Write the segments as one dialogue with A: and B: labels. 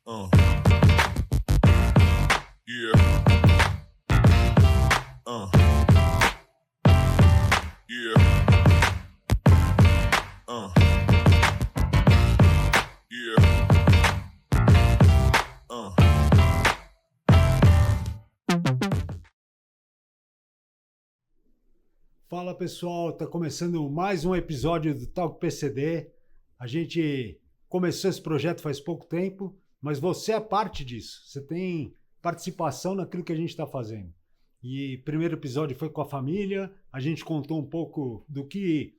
A: Yeah. Yeah. Yeah.
B: Fala pessoal, tá começando mais um episódio do Talk PCD. A gente começou esse projeto faz pouco tempo, mas você é parte disso. Você tem participação naquilo que a gente está fazendo. E o primeiro episódio foi com a família, a gente contou um pouco do que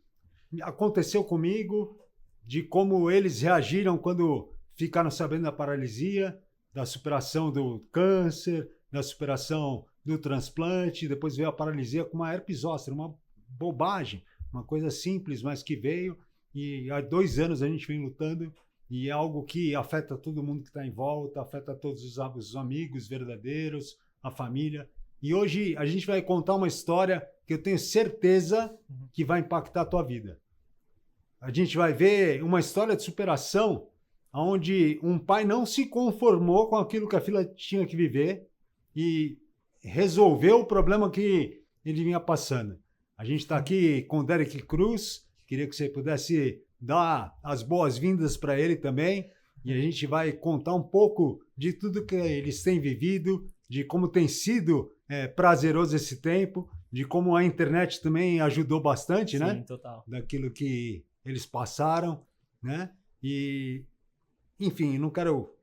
B: aconteceu comigo, de como eles reagiram quando ficaram sabendo da paralisia, da superação do câncer, da superação do transplante, depois veio a paralisia com uma herpes zoster, uma bobagem, uma coisa simples, mas que veio, e há 2 anos a gente vem lutando, e é algo que afeta todo mundo que está em volta, afeta todos os amigos verdadeiros, a família. E hoje a gente vai contar uma história que eu tenho certeza que vai impactar a tua vida. A gente vai ver uma história de superação onde um pai não se conformou com aquilo que a filha tinha que viver e resolveu o problema que ele vinha passando. A gente está aqui com o Derek Cruz, queria que você pudesse dar as boas-vindas para ele também, e a gente vai contar um pouco de tudo que eles têm vivido, de como tem sido prazeroso esse tempo, de como a internet também ajudou bastante,
C: Sim,
B: né?
C: Sim, total.
B: Daquilo que eles passaram, né? E, enfim, não quero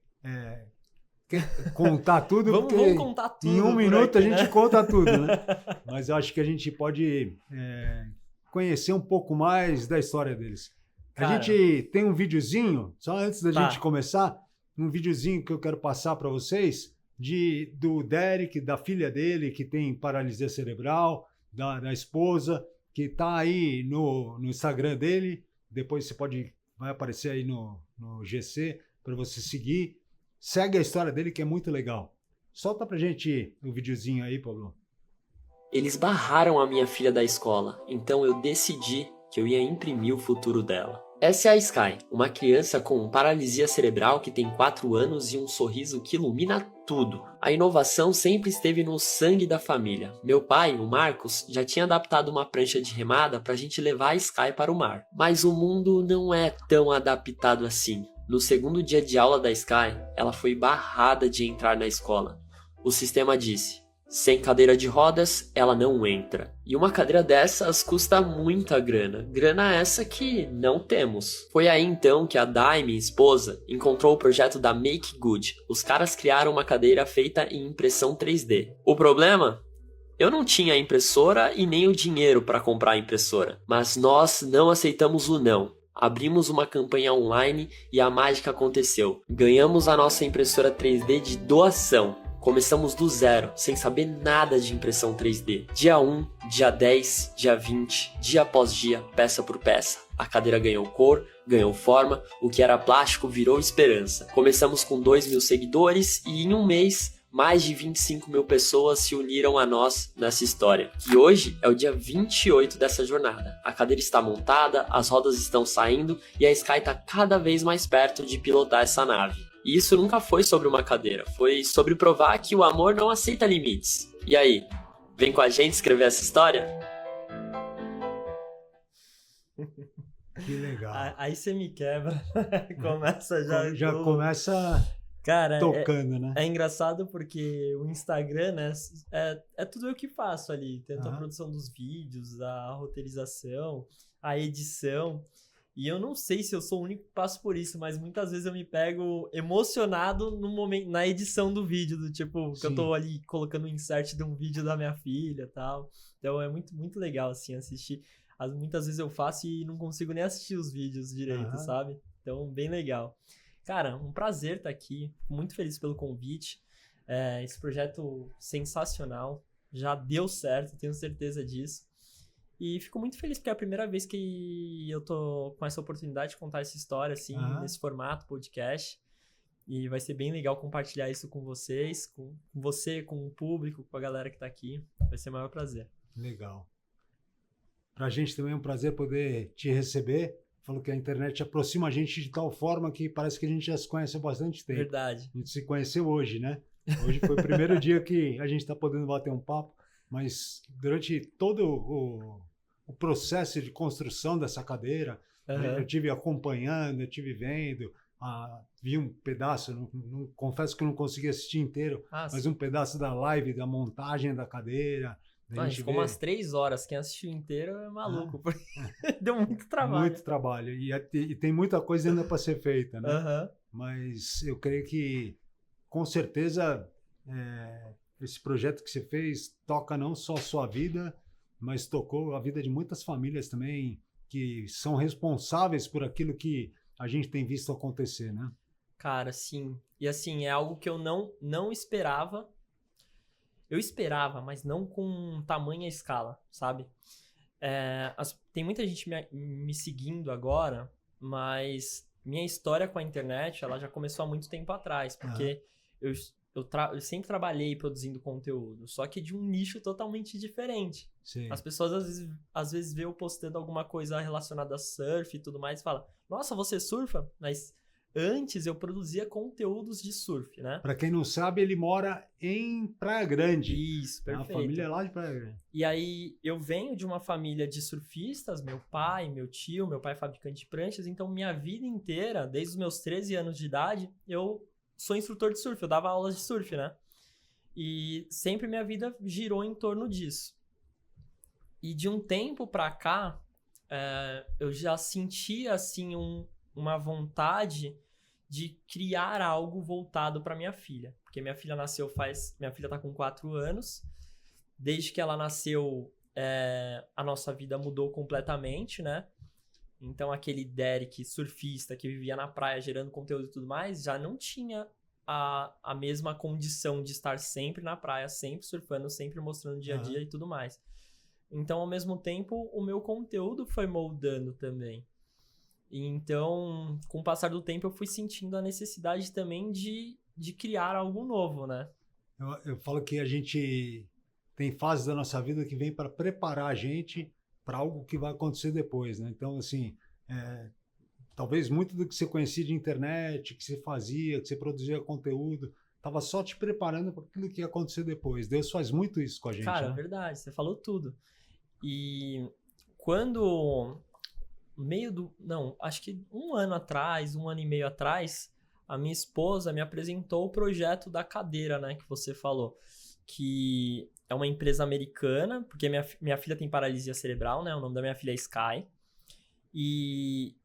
B: contar tudo,
C: vamos contar tudo
B: em 1 minuto
C: aqui,
B: a gente
C: né?
B: conta tudo, né? Mas eu acho que a gente pode conhecer um pouco mais da história deles.
C: Cara,
B: a gente tem um videozinho, só antes da
C: Tá.
B: gente começar, um videozinho que eu quero passar para vocês do Derek, da filha dele, que tem paralisia cerebral, da esposa, que está aí no Instagram dele. Depois vai aparecer aí no GC para você seguir. Segue a história dele, que é muito legal. Solta pra gente o videozinho aí, Pablo.
D: Eles barraram a minha filha da escola, então eu decidi que eu ia imprimir o futuro dela. Essa é a Sky, uma criança com paralisia cerebral que tem 4 anos e um sorriso que ilumina tudo. A inovação sempre esteve no sangue da família. Meu pai, o Marcos, já tinha adaptado uma prancha de remada pra gente levar a Sky para o mar. Mas o mundo não é tão adaptado assim. No segundo dia de aula da Sky, ela foi barrada de entrar na escola. O sistema disse: sem cadeira de rodas, ela não entra. E uma cadeira dessas custa muita grana. Grana essa que não temos. Foi aí então que a Dai, minha esposa, encontrou o projeto da Make Good. Os caras criaram uma cadeira feita em impressão 3D. O problema? Eu não tinha a impressora e nem o dinheiro para comprar a impressora. Mas nós não aceitamos o não. Abrimos uma campanha online e a mágica aconteceu. Ganhamos a nossa impressora 3D de doação. Começamos do zero, sem saber nada de impressão 3D. Dia 1, dia 10, dia 20, dia após dia, peça por peça. A cadeira ganhou cor, ganhou forma, o que era plástico virou esperança. Começamos com 2.000 seguidores e em um mês, mais de 25 mil pessoas se uniram a nós nessa história. E hoje é o dia 28 dessa jornada. A cadeira está montada, as rodas estão saindo e a Sky está cada vez mais perto de pilotar essa nave. E isso nunca foi sobre uma cadeira, foi sobre provar que o amor não aceita limites. E aí, vem com a gente escrever essa história?
B: Que legal.
C: Aí você me quebra. Começa
B: Já começa
C: Cara,
B: tocando, né?
C: É engraçado porque o Instagram, né, é tudo eu que faço ali. Tanto a produção dos vídeos, a roteirização, a edição. E eu não sei se eu sou o único que passo por isso, mas muitas vezes eu me pego emocionado no momento, na edição do vídeo, do tipo, que eu tô ali colocando o insert de um vídeo da minha filha e tal. Então é muito, muito legal, assim, assistir. Muitas vezes eu faço e não consigo nem assistir os vídeos direito, sabe? Então, bem legal. Cara, um prazer estar aqui. Muito feliz pelo convite. Esse projeto sensacional. Já deu certo, tenho certeza disso. E fico muito feliz porque é a primeira vez que eu tô com essa oportunidade de contar essa história, assim, nesse formato, podcast. E vai ser bem legal compartilhar isso com vocês, com você, com o público, com a galera que tá aqui. Vai ser o maior prazer.
B: Legal. Pra gente também é um prazer poder te receber. falou que a internet aproxima a gente de tal forma que parece que a gente já se conhece há bastante tempo.
C: Verdade.
B: A gente se conheceu hoje, né? Hoje foi o primeiro dia que a gente está podendo bater um papo, mas durante todo o processo de construção dessa cadeira, eu tive acompanhando, eu tive vendo, vi um pedaço, confesso que eu não consegui assistir inteiro, mas um pedaço da live, da montagem da cadeira.
C: A gente ficou umas 3 horas, quem assistiu inteiro é maluco, porque deu muito trabalho.
B: Muito trabalho, e tem muita coisa ainda para ser feita, né? Mas eu creio que, com certeza, esse projeto que você fez toca não só a sua vida, mas tocou a vida de muitas famílias também, que são responsáveis por aquilo que a gente tem visto acontecer, né?
C: Cara, sim. E assim, é algo que eu não esperava. Eu esperava, mas não com tamanha escala, sabe? Tem muita gente me seguindo agora, mas minha história com a internet, ela já começou há muito tempo atrás, porque eu sempre trabalhei produzindo conteúdo, só que de um nicho totalmente diferente.
B: Sim.
C: As pessoas às vezes vê eu postando alguma coisa relacionada a surf e tudo mais e falam, nossa, você surfa? Mas antes eu produzia conteúdos de surf, né?
B: Para quem não sabe, ele mora em Praia Grande.
C: Isso, perfeito.
B: A família é lá de Praia Grande.
C: E aí eu venho de uma família de surfistas, meu pai, meu tio, meu pai é fabricante de pranchas, então minha vida inteira, desde os meus 13 anos de idade, eu sou instrutor de surf, eu dava aulas de surf, né? E sempre minha vida girou em torno disso. E de um tempo pra cá, eu já sentia, assim, uma vontade de criar algo voltado para minha filha. Porque minha filha minha filha tá com 4 anos. Desde que ela nasceu, a nossa vida mudou completamente, né? Então aquele Derek surfista que vivia na praia gerando conteúdo e tudo mais, já não tinha a mesma condição de estar sempre na praia, sempre surfando, sempre mostrando dia a dia e tudo mais. Então, ao mesmo tempo, o meu conteúdo foi moldando também. Então, com o passar do tempo, eu fui sentindo a necessidade também de criar algo novo, né?
B: Eu falo que a gente tem fases da nossa vida que vem para preparar a gente para algo que vai acontecer depois, né? Então, assim, talvez muito do que você conhecia de internet, que você fazia, que você produzia conteúdo, estava só te preparando para aquilo que ia acontecer depois. Deus faz muito isso com a gente.
C: Cara,
B: né?
C: É verdade, você falou tudo. E quando... acho que 1 ano atrás, 1 ano e meio atrás, a minha esposa me apresentou o projeto da cadeira, né, que você falou, que é uma empresa americana, porque minha filha tem paralisia cerebral, né, o nome da minha filha é Sky, e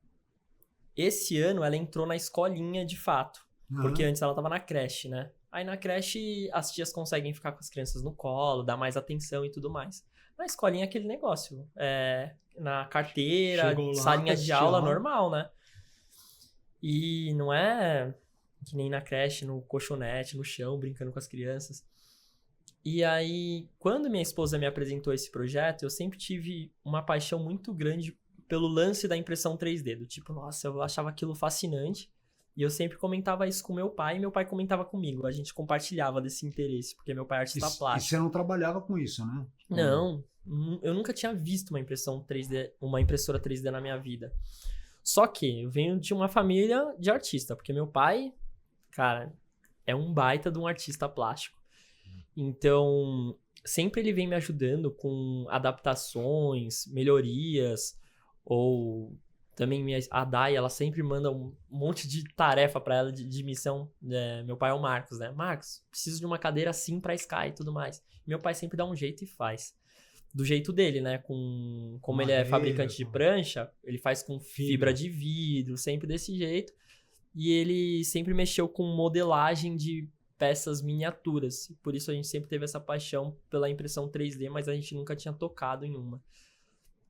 C: esse ano ela entrou na escolinha de fato, porque antes ela estava na creche, né, aí na creche as tias conseguem ficar com as crianças no colo, dar mais atenção e tudo mais. Na escolinha é aquele negócio, na carteira, salinha de aula normal, né? E não é que nem na creche, no colchonete, no chão, brincando com as crianças. E aí, quando minha esposa me apresentou esse projeto, eu sempre tive uma paixão muito grande pelo lance da impressão 3D. Do tipo, nossa, eu achava aquilo fascinante. E eu sempre comentava isso com meu pai, e meu pai comentava comigo. A gente compartilhava desse interesse, porque meu pai é artista plástico.
B: E você não trabalhava com isso, né?
C: Não, eu nunca tinha visto uma impressora 3D na minha vida. Só que eu venho de uma família de artista, porque meu pai, cara, é um baita de um artista plástico. Então, sempre ele vem me ajudando com adaptações, melhorias, ou também a Dai, ela sempre manda um monte de tarefa pra ela de missão. Meu pai é o Marcos, né? Marcos, preciso de uma cadeira assim pra Sky e tudo mais. Meu pai sempre dá um jeito e faz. Do jeito dele, né? Como ele é fabricante de prancha, ele faz com fibra de vidro, sempre desse jeito. E ele sempre mexeu com modelagem de peças miniaturas. Por isso a gente sempre teve essa paixão pela impressão 3D, mas a gente nunca tinha tocado em uma.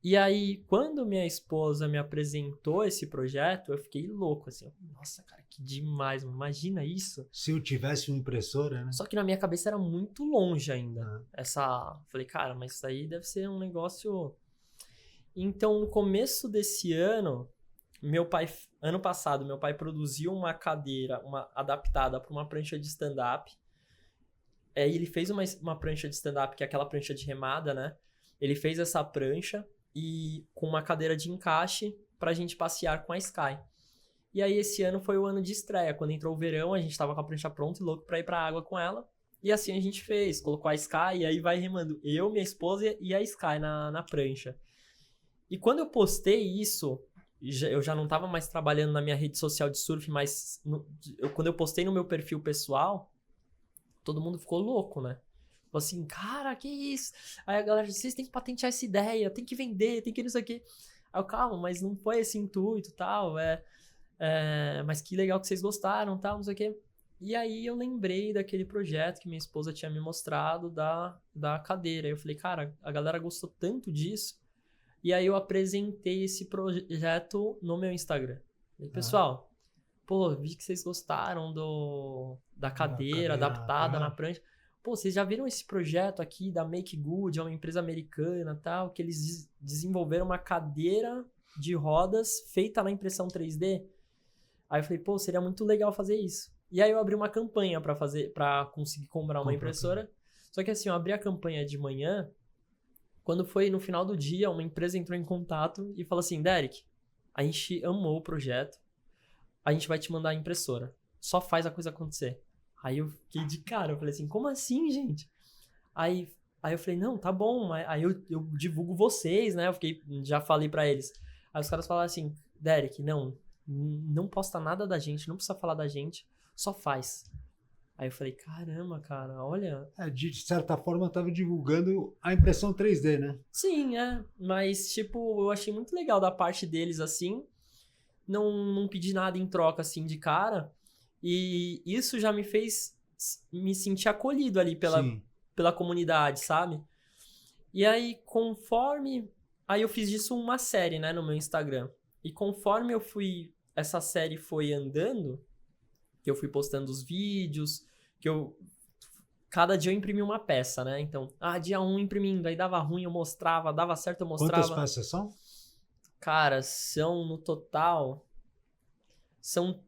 C: E aí, quando minha esposa me apresentou esse projeto, eu fiquei louco, assim. Nossa, cara, que demais, mano. Imagina isso.
B: Se eu tivesse uma impressora, né?
C: Só que na minha cabeça era muito longe ainda. Falei, cara, mas isso aí deve ser um negócio... Então, no começo desse ano, ano passado, meu pai produziu uma cadeira adaptada para uma prancha de stand-up. Ele fez uma prancha de stand-up, que é aquela prancha de remada, né? Ele fez essa prancha e com uma cadeira de encaixe pra gente passear com a Sky. E aí esse ano foi o ano de estreia. Quando entrou o verão, a gente tava com a prancha pronta e louco pra ir pra água com ela. E assim a gente fez, colocou a Sky e aí vai remando eu, minha esposa e a Sky na prancha. E quando eu postei isso, eu já não tava mais trabalhando na minha rede social de surf, mas quando eu postei no meu perfil pessoal, todo mundo ficou louco, né? Falou assim, cara, que isso? Aí a galera disse, vocês têm que patentear essa ideia, tem que vender, tem que isso aqui. Aí eu, calma, mas não foi esse intuito e tal, mas que legal que vocês gostaram, tal, não sei o quê. E aí eu lembrei daquele projeto que minha esposa tinha me mostrado da cadeira. Eu falei, cara, a galera gostou tanto disso. E aí eu apresentei esse projeto no meu Instagram. E, pessoal, pô, vi que vocês gostaram da cadeira adaptada na prancha. Pô, vocês já viram esse projeto aqui da Make Good, é uma empresa americana e tal, que eles desenvolveram uma cadeira de rodas feita na impressão 3D? Aí eu falei, pô, seria muito legal fazer isso. E aí eu abri uma campanha para conseguir comprar uma impressora. Só que assim, eu abri a campanha de manhã, quando foi no final do dia, uma empresa entrou em contato e falou assim, Derek, a gente amou o projeto, a gente vai te mandar a impressora. Só faz a coisa acontecer. Aí eu fiquei de cara, eu falei assim, como assim, gente? Aí eu falei, não, tá bom, aí eu divulgo vocês, né? Já falei pra eles. Aí os caras falaram assim, Derek, não posta nada da gente, não precisa falar da gente, só faz. Aí eu falei, caramba, cara, olha...
B: De certa forma, eu tava divulgando a impressão 3D, né?
C: Sim, mas tipo, eu achei muito legal da parte deles, assim, não pedi nada em troca, assim, de cara, e isso já me fez me sentir acolhido ali pela comunidade, sabe? E aí, aí eu fiz disso uma série, né, no meu Instagram, e conforme essa série foi andando, que eu fui postando os vídeos, cada dia eu imprimia uma peça, né? Então, dia 1 imprimindo, aí dava ruim, eu mostrava, dava certo, eu mostrava.
B: Quantas peças são?
C: Cara, no total, são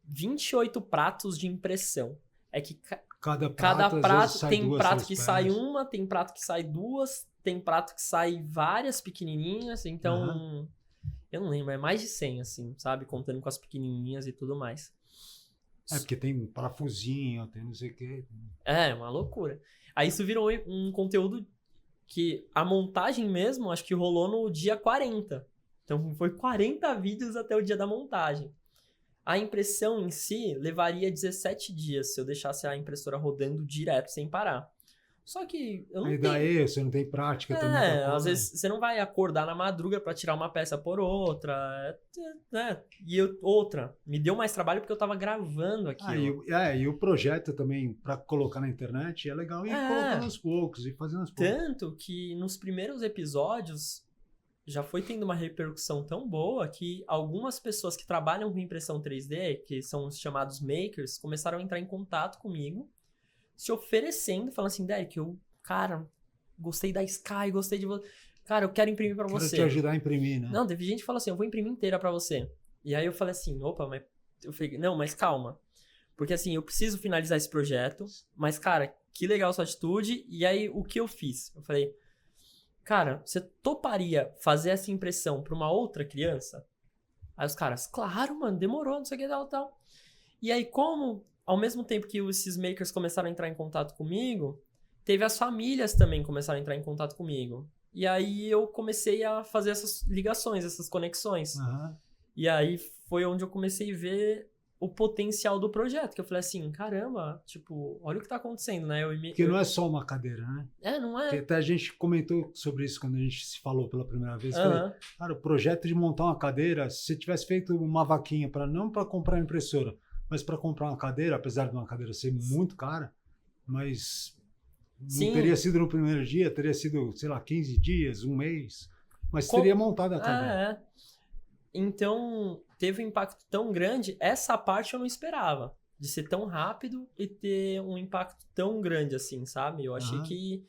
C: 28 pratos de impressão. É que cada prato tem prato que sai uma, tem prato que sai duas, tem prato que sai várias pequenininhas, então, eu não lembro, é mais de 100, assim, sabe? Contando com as pequenininhas e tudo mais.
B: Porque tem parafusinho, tem não sei o quê.
C: Uma loucura. Aí isso virou um conteúdo que a montagem mesmo, acho que rolou no dia 40. Então foi 40 vídeos até o dia da montagem. A impressão em si levaria 17 dias se eu deixasse a impressora rodando direto, sem parar. Só que eu não
B: daí você não tem prática também.
C: Às vezes você não vai acordar na madruga pra tirar uma peça por outra, né? Outra, me deu mais trabalho porque eu tava gravando aquilo.
B: E o projeto também, pra colocar na internet, é legal ir colocando aos poucos, e fazendo aos poucos.
C: Tanto que nos primeiros episódios já foi tendo uma repercussão tão boa que algumas pessoas que trabalham com impressão 3D, que são os chamados makers, começaram a entrar em contato comigo, se oferecendo, falando assim, Derek, cara, gostei da Sky, gostei de você. Cara, eu quero imprimir pra você.
B: Quero te ajudar a imprimir, né?
C: Não, teve gente que falou assim, eu vou imprimir inteira pra você. E aí eu falei assim, eu falei, não, mas calma. Porque assim, eu preciso finalizar esse projeto, mas cara, que legal sua atitude. E aí, o que eu fiz? Eu falei, cara, você toparia fazer essa impressão pra uma outra criança? Aí os caras, claro, mano, demorou, não sei o que, tal. E aí, ao mesmo tempo que esses makers começaram a entrar em contato comigo, teve as famílias também que começaram a entrar em contato comigo. E aí eu comecei a fazer essas ligações, essas conexões. E aí foi onde eu comecei a ver o potencial do projeto. Que eu falei assim, caramba, tipo, olha o que tá acontecendo, né?
B: Porque não é só uma cadeira, né?
C: Não é.
B: Porque até a gente comentou sobre isso quando a gente se falou pela primeira vez. Falei, cara, o projeto de montar uma cadeira, se você tivesse feito uma vaquinha não para comprar uma impressora, mas para comprar uma cadeira, apesar de uma cadeira ser muito cara, mas não teria sido no primeiro dia, teria sido, sei lá, 15 dias, um mês, mas teria montado a cadeira.
C: Então, teve um impacto tão grande, essa parte eu não esperava, de ser tão rápido e ter um impacto tão grande assim, sabe? Eu achei que,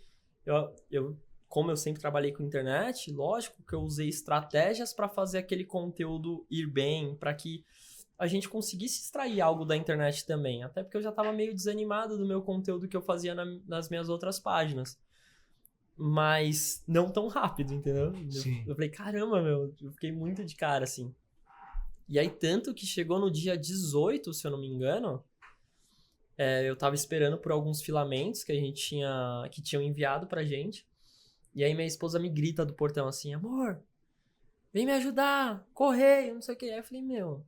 C: como eu sempre trabalhei com internet, lógico que eu usei estratégias para fazer aquele conteúdo ir bem, para que a gente conseguisse extrair algo da internet também. Até porque eu já estava meio desanimado do meu conteúdo que eu fazia nas minhas outras páginas. mas não tão rápido, entendeu?
B: Sim.
C: Eu falei, caramba, meu, eu fiquei muito de cara, assim. E aí, tanto que chegou no dia 18, se eu não me engano, eu tava esperando por alguns filamentos que tinham enviado pra gente. E aí minha esposa me grita do portão assim, amor, vem me ajudar, correio, não sei o que. Aí eu falei, meu,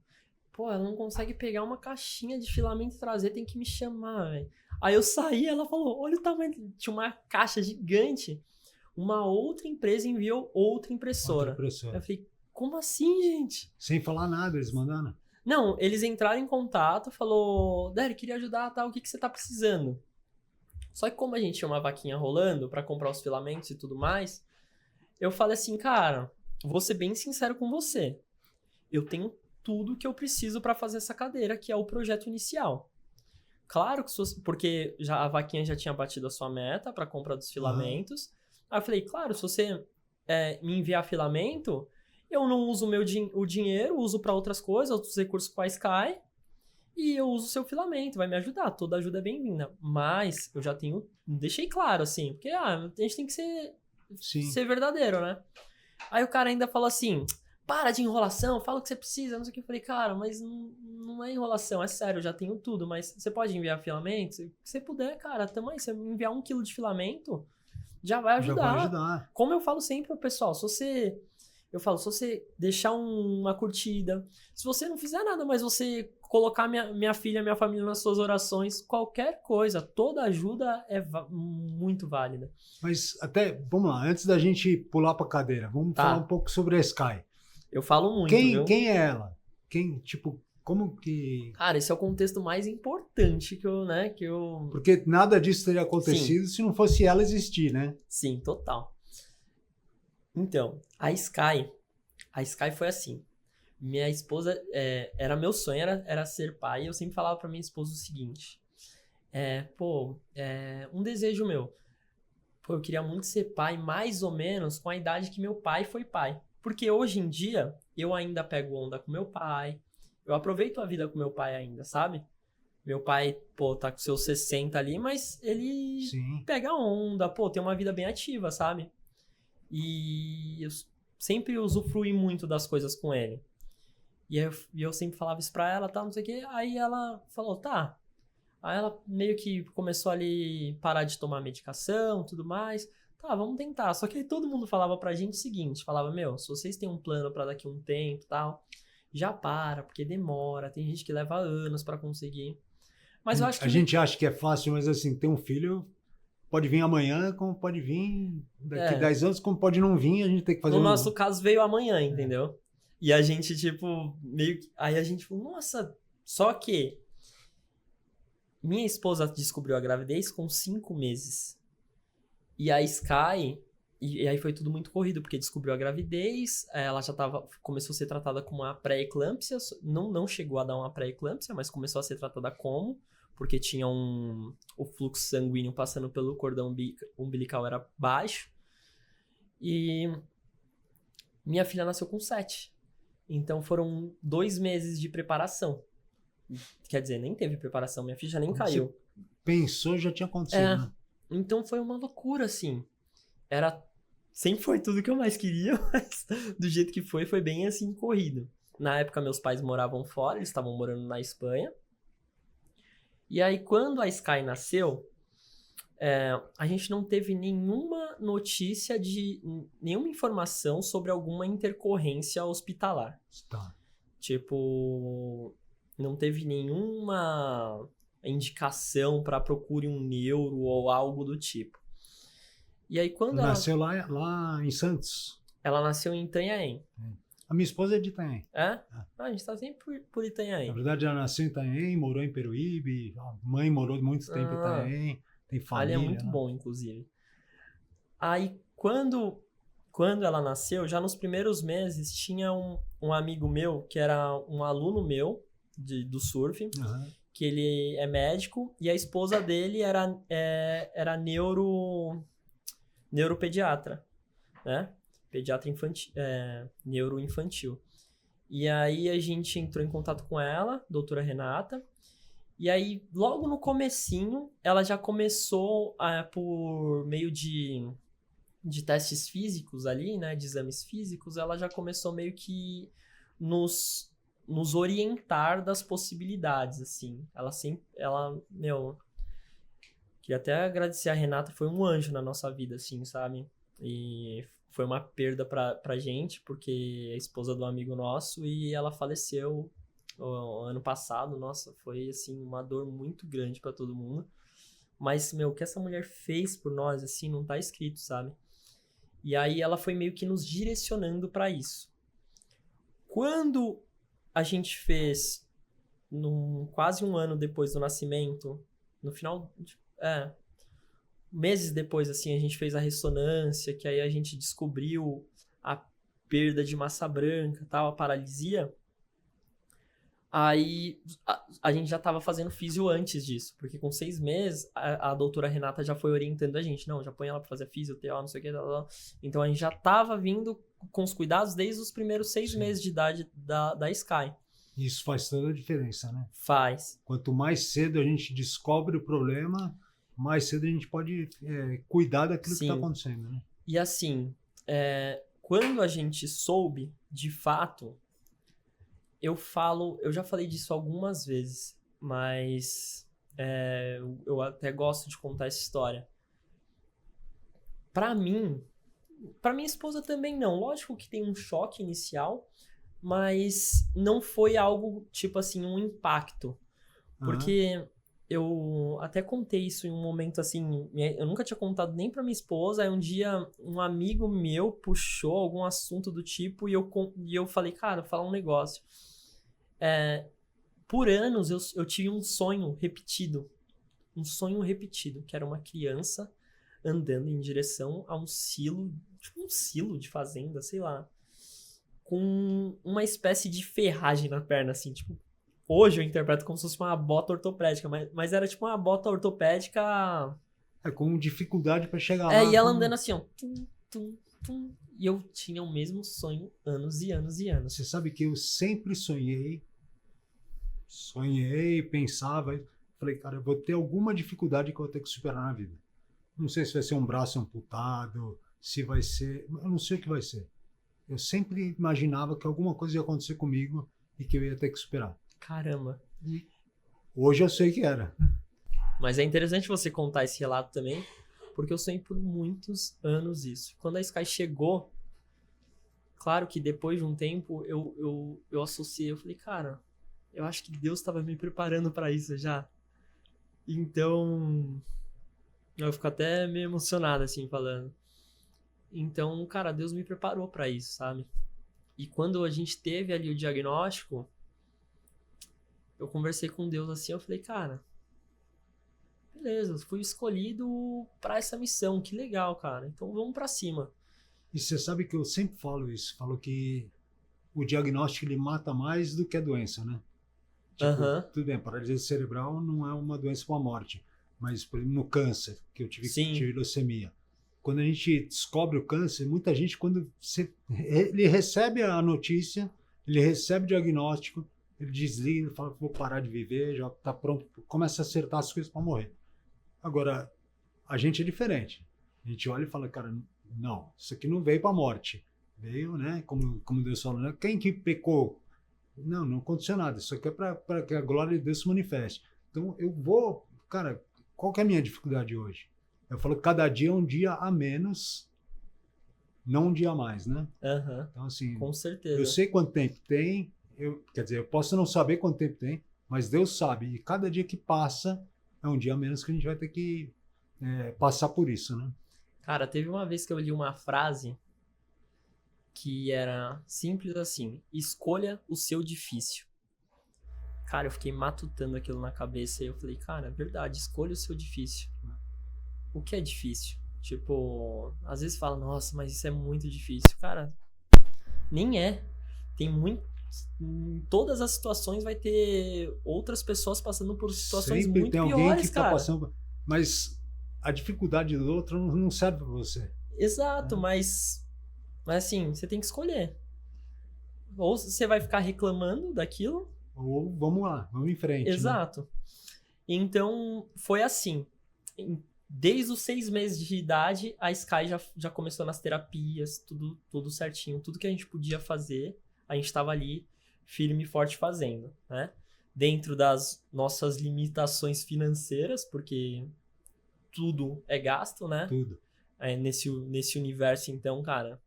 C: pô, ela não consegue pegar uma caixinha de filamento e trazer, tem que me chamar, velho. Aí eu saí, ela falou, olha o tamanho, tinha uma caixa gigante. Uma outra empresa enviou outra impressora. Aí eu falei, como assim, gente?
B: Sem falar nada, eles mandaram?
C: Não, eles entraram em contato, falou, Derek, queria ajudar, tá, o que você tá precisando? Só que como a gente tinha uma vaquinha rolando pra comprar os filamentos e tudo mais, eu falei assim, cara, vou ser bem sincero com você. Eu tenho tudo que eu preciso pra fazer essa cadeira, que é o projeto inicial. Claro que porque a vaquinha já tinha batido a sua meta pra compra dos filamentos. Aí eu falei, claro, se você me enviar filamento, eu não uso o dinheiro, uso pra outras coisas, outros recursos com a Sky, e eu uso o seu filamento, vai me ajudar, toda ajuda é bem-vinda. Mas eu já deixei claro, assim, porque a gente tem que ser verdadeiro, né? Aí o cara ainda falou assim, para de enrolação, fala o que você precisa, não sei o que. Eu falei, cara, mas não é enrolação, é sério, eu já tenho tudo, mas você pode enviar filamento? Se você puder, cara, também, se eu enviar 1 quilo de filamento, já vai ajudar.
B: Já vai ajudar.
C: Como eu falo sempre pro pessoal, se você deixar uma curtida, se você não fizer nada, mas você colocar minha filha, minha família nas suas orações, qualquer coisa, toda ajuda é muito válida.
B: Mas até, vamos lá, antes da gente pular pra cadeira, vamos falar um pouco sobre a Sky.
C: Eu falo muito, viu?
B: Quem é ela? Como que...
C: Cara, esse é o contexto mais importante que eu...
B: Porque nada disso teria acontecido se não fosse ela existir, né?
C: Sim, total. Então, a Sky foi assim. Minha esposa, era meu sonho, era ser pai. E eu sempre falava pra minha esposa o seguinte. Um desejo meu. Pô, eu queria muito ser pai, mais ou menos, com a idade que meu pai foi pai. Porque hoje em dia, eu ainda pego onda com meu pai. Eu aproveito a vida com meu pai ainda, sabe? Meu pai, tá com seus 60 ali, mas ele pega onda, tem uma vida bem ativa, sabe? E eu sempre usufruí muito das coisas com ele. E eu sempre falava isso pra ela, tá, não sei o quê. Aí ela falou, tá. Aí ela meio que começou ali parar de tomar medicação, tudo mais. Tá, vamos tentar. Só que aí todo mundo falava pra gente o seguinte, falava, meu, se vocês têm um plano pra daqui a um tempo e tal, já para, porque demora, tem gente que leva anos pra conseguir. Mas eu acho que...
B: A gente acha que é fácil, mas assim, ter um filho pode vir amanhã, como pode vir daqui 10 anos, como pode não vir, a gente tem que fazer...
C: No nosso caso veio amanhã, entendeu? E a gente, aí a gente falou, nossa, só que minha esposa descobriu a gravidez com 5 meses. E a Sky, e aí foi tudo muito corrido, porque descobriu a gravidez, ela já começou a ser tratada com uma pré-eclâmpsia, não chegou a dar uma pré-eclâmpsia, mas começou a ser tratada como, porque tinha o fluxo sanguíneo passando pelo cordão umbilical era baixo, e minha filha nasceu com 7. Então foram 2 meses de preparação. Quer dizer, nem teve preparação, minha ficha nem caiu.
B: Você pensou, já tinha acontecido, né?
C: Então foi uma loucura, assim. Sempre foi tudo que eu mais queria, mas do jeito que foi bem assim, corrido. Na época, meus pais moravam fora, eles estavam morando na Espanha. E aí, quando a Sky nasceu, a gente não teve nenhuma notícia nenhuma informação sobre alguma intercorrência hospitalar.
B: Tá.
C: Não teve nenhuma indicação para procure um neuro ou algo do tipo. E aí quando
B: nasceu lá em Santos.
C: Ela nasceu em Itanhaém.
B: A minha esposa é de Itanhaém.
C: A gente tá sempre por Itanhaém.
B: Na verdade, ela nasceu em Itanhaém, morou em Peruíbe, a mãe morou muito tempo em Itanhaém, tem família.
C: Ali é muito bom, inclusive. Aí quando ela nasceu, já nos primeiros meses, tinha um amigo meu, que era um aluno meu do surf, que ele é médico, e a esposa dele era neuropediatra, né? Pediatra infantil, neuroinfantil. E aí a gente entrou em contato com ela, doutora Renata, e aí logo no comecinho, ela já começou por meio de de testes físicos ali, né, de exames físicos, ela já começou meio que nos orientar das possibilidades, assim. Queria até agradecer a Renata, foi um anjo na nossa vida, assim, sabe? E foi uma perda pra gente, porque é a esposa do amigo nosso, e ela faleceu ano passado. Nossa, foi, assim, uma dor muito grande pra todo mundo. Mas, o que essa mulher fez por nós, assim, não tá escrito, sabe? E aí ela foi meio que nos direcionando pra isso. Quando a gente fez, quase um ano depois do nascimento, no final, meses depois, assim, a gente fez a ressonância, que aí a gente descobriu a perda de massa branca, tal, a paralisia. Aí a gente já estava fazendo físio antes disso, porque com 6 meses a doutora Renata já foi orientando a gente. Não, já põe ela para fazer físio, TO, não sei o que. Então a gente já estava vindo com os cuidados desde os primeiros 6 meses de idade da Sky.
B: Isso faz toda a diferença, né?
C: Faz.
B: Quanto mais cedo a gente descobre o problema, mais cedo a gente pode cuidar daquilo que está acontecendo, né?
C: E assim, quando a gente soube, de fato, eu já falei disso algumas vezes, mas eu até gosto de contar essa história. Pra minha esposa também não. Lógico que tem um choque inicial, mas não foi algo, tipo assim, um impacto. Porque eu até contei isso em um momento assim, eu nunca tinha contado nem pra minha esposa. Aí um dia um amigo meu puxou algum assunto do tipo e eu falei, cara, vou falar um negócio. Por anos eu tive um sonho repetido, que era uma criança andando em direção a um silo, tipo um silo de fazenda, sei lá, com uma espécie de ferragem na perna, assim, tipo, hoje eu interpreto como se fosse uma bota ortopédica, mas era tipo uma bota ortopédica...
B: com dificuldade para chegar lá.
C: E ela andando assim, ó, tum, tum, tum, e eu tinha o mesmo sonho anos e anos e anos.
B: Você sabe que eu sempre sonhei, pensava, falei, cara, eu vou ter alguma dificuldade que eu vou ter que superar na vida. Não sei se vai ser um braço amputado, se vai ser... Eu não sei o que vai ser. Eu sempre imaginava que alguma coisa ia acontecer comigo e que eu ia ter que superar.
C: Caramba.
B: Hoje eu sei que era.
C: Mas é interessante você contar esse relato também, porque eu sonhei por muitos anos isso. Quando a Sky chegou, claro que depois de um tempo eu associei, eu falei, cara, eu acho que Deus estava me preparando para isso já. Então, eu fico até meio emocionado assim falando. Então, cara, Deus me preparou para isso, sabe? E quando a gente teve ali o diagnóstico, eu conversei com Deus assim, eu falei, cara, beleza, fui escolhido para essa missão, que legal, cara. Então vamos para cima.
B: E você sabe que eu sempre falo isso, falo que o diagnóstico ele mata mais do que a doença, né? Tipo, tudo bem, paralisia cerebral não é uma doença com a morte, mas por exemplo, no câncer, que eu tive leucemia. Quando a gente descobre o câncer, muita gente, quando ele recebe a notícia, ele recebe o diagnóstico, ele desliga, ele fala que vou parar de viver, já está pronto, começa a acertar as coisas para morrer. Agora, a gente é diferente. A gente olha e fala, cara, não, isso aqui não veio para a morte. Veio, né, como Deus falou, né? Quem que pecou? Não aconteceu nada. Isso aqui é para que a glória de Deus se manifeste. Então, eu vou... Cara, qual que é a minha dificuldade hoje? Eu falo que cada dia é um dia a menos, não um dia a mais, né? Então, assim...
C: Com certeza.
B: Eu sei quanto tempo tem, quer dizer, eu posso não saber quanto tempo tem, mas Deus sabe. E cada dia que passa é um dia a menos que a gente vai ter que passar por isso, né?
C: Cara, teve uma vez que eu li uma frase que era simples assim: escolha o seu difícil. Cara, eu fiquei matutando aquilo na cabeça e eu falei, cara, é verdade, escolha o seu difícil. O que é difícil? Tipo, às vezes fala, nossa, mas isso é muito difícil. Cara, nem é. Tem muito... Em todas as situações vai ter outras pessoas passando por situações
B: sempre
C: muito
B: tem
C: piores,
B: alguém que
C: cara.
B: Tá passando... Mas a dificuldade do outro não serve pra você.
C: Exato, mas assim, você tem que escolher. Ou você vai ficar reclamando daquilo.
B: Ou vamos lá, vamos em frente.
C: Exato.
B: Né?
C: Então, foi assim. desde os 6 meses de idade, a Sky já começou nas terapias, tudo certinho. Tudo que a gente podia fazer, a gente estava ali firme e forte fazendo, né? Dentro das nossas limitações financeiras, porque tudo é gasto, né?
B: Tudo.
C: Nesse universo, então, cara,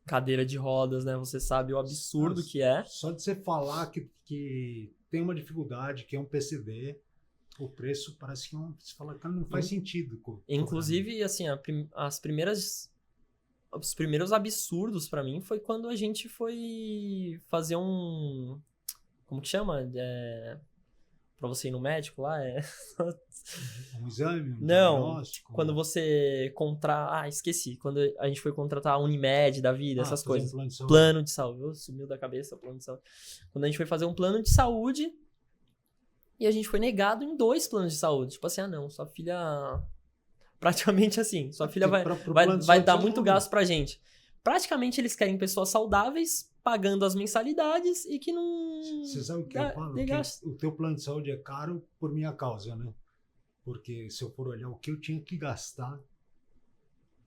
C: cadeira de rodas, né? Você sabe o absurdo que é.
B: Só de você falar que tem uma dificuldade, que é um PCD, o preço parece que você fala que não faz sentido.
C: Inclusive, assim, os primeiros absurdos pra mim foi quando a gente foi fazer como que chama? Pra você ir no médico lá?
B: Um exame?
C: Não,
B: diagnóstico?
C: quando você esqueci. Quando a gente foi contratar a Unimed da vida, essas coisas. Plano de saúde. Sumiu da cabeça o plano de saúde. Quando a gente foi fazer um plano de saúde e a gente foi negado em 2 planos de saúde. Tipo assim, não, sua filha... Praticamente assim, sua filha vai dar muito gasto pra gente. Praticamente eles querem pessoas saudáveis, pagando as mensalidades e que não...
B: Você sabe o que eu falo? Que o teu plano de saúde é caro por minha causa, né? Porque se eu for olhar o que eu tinha que gastar,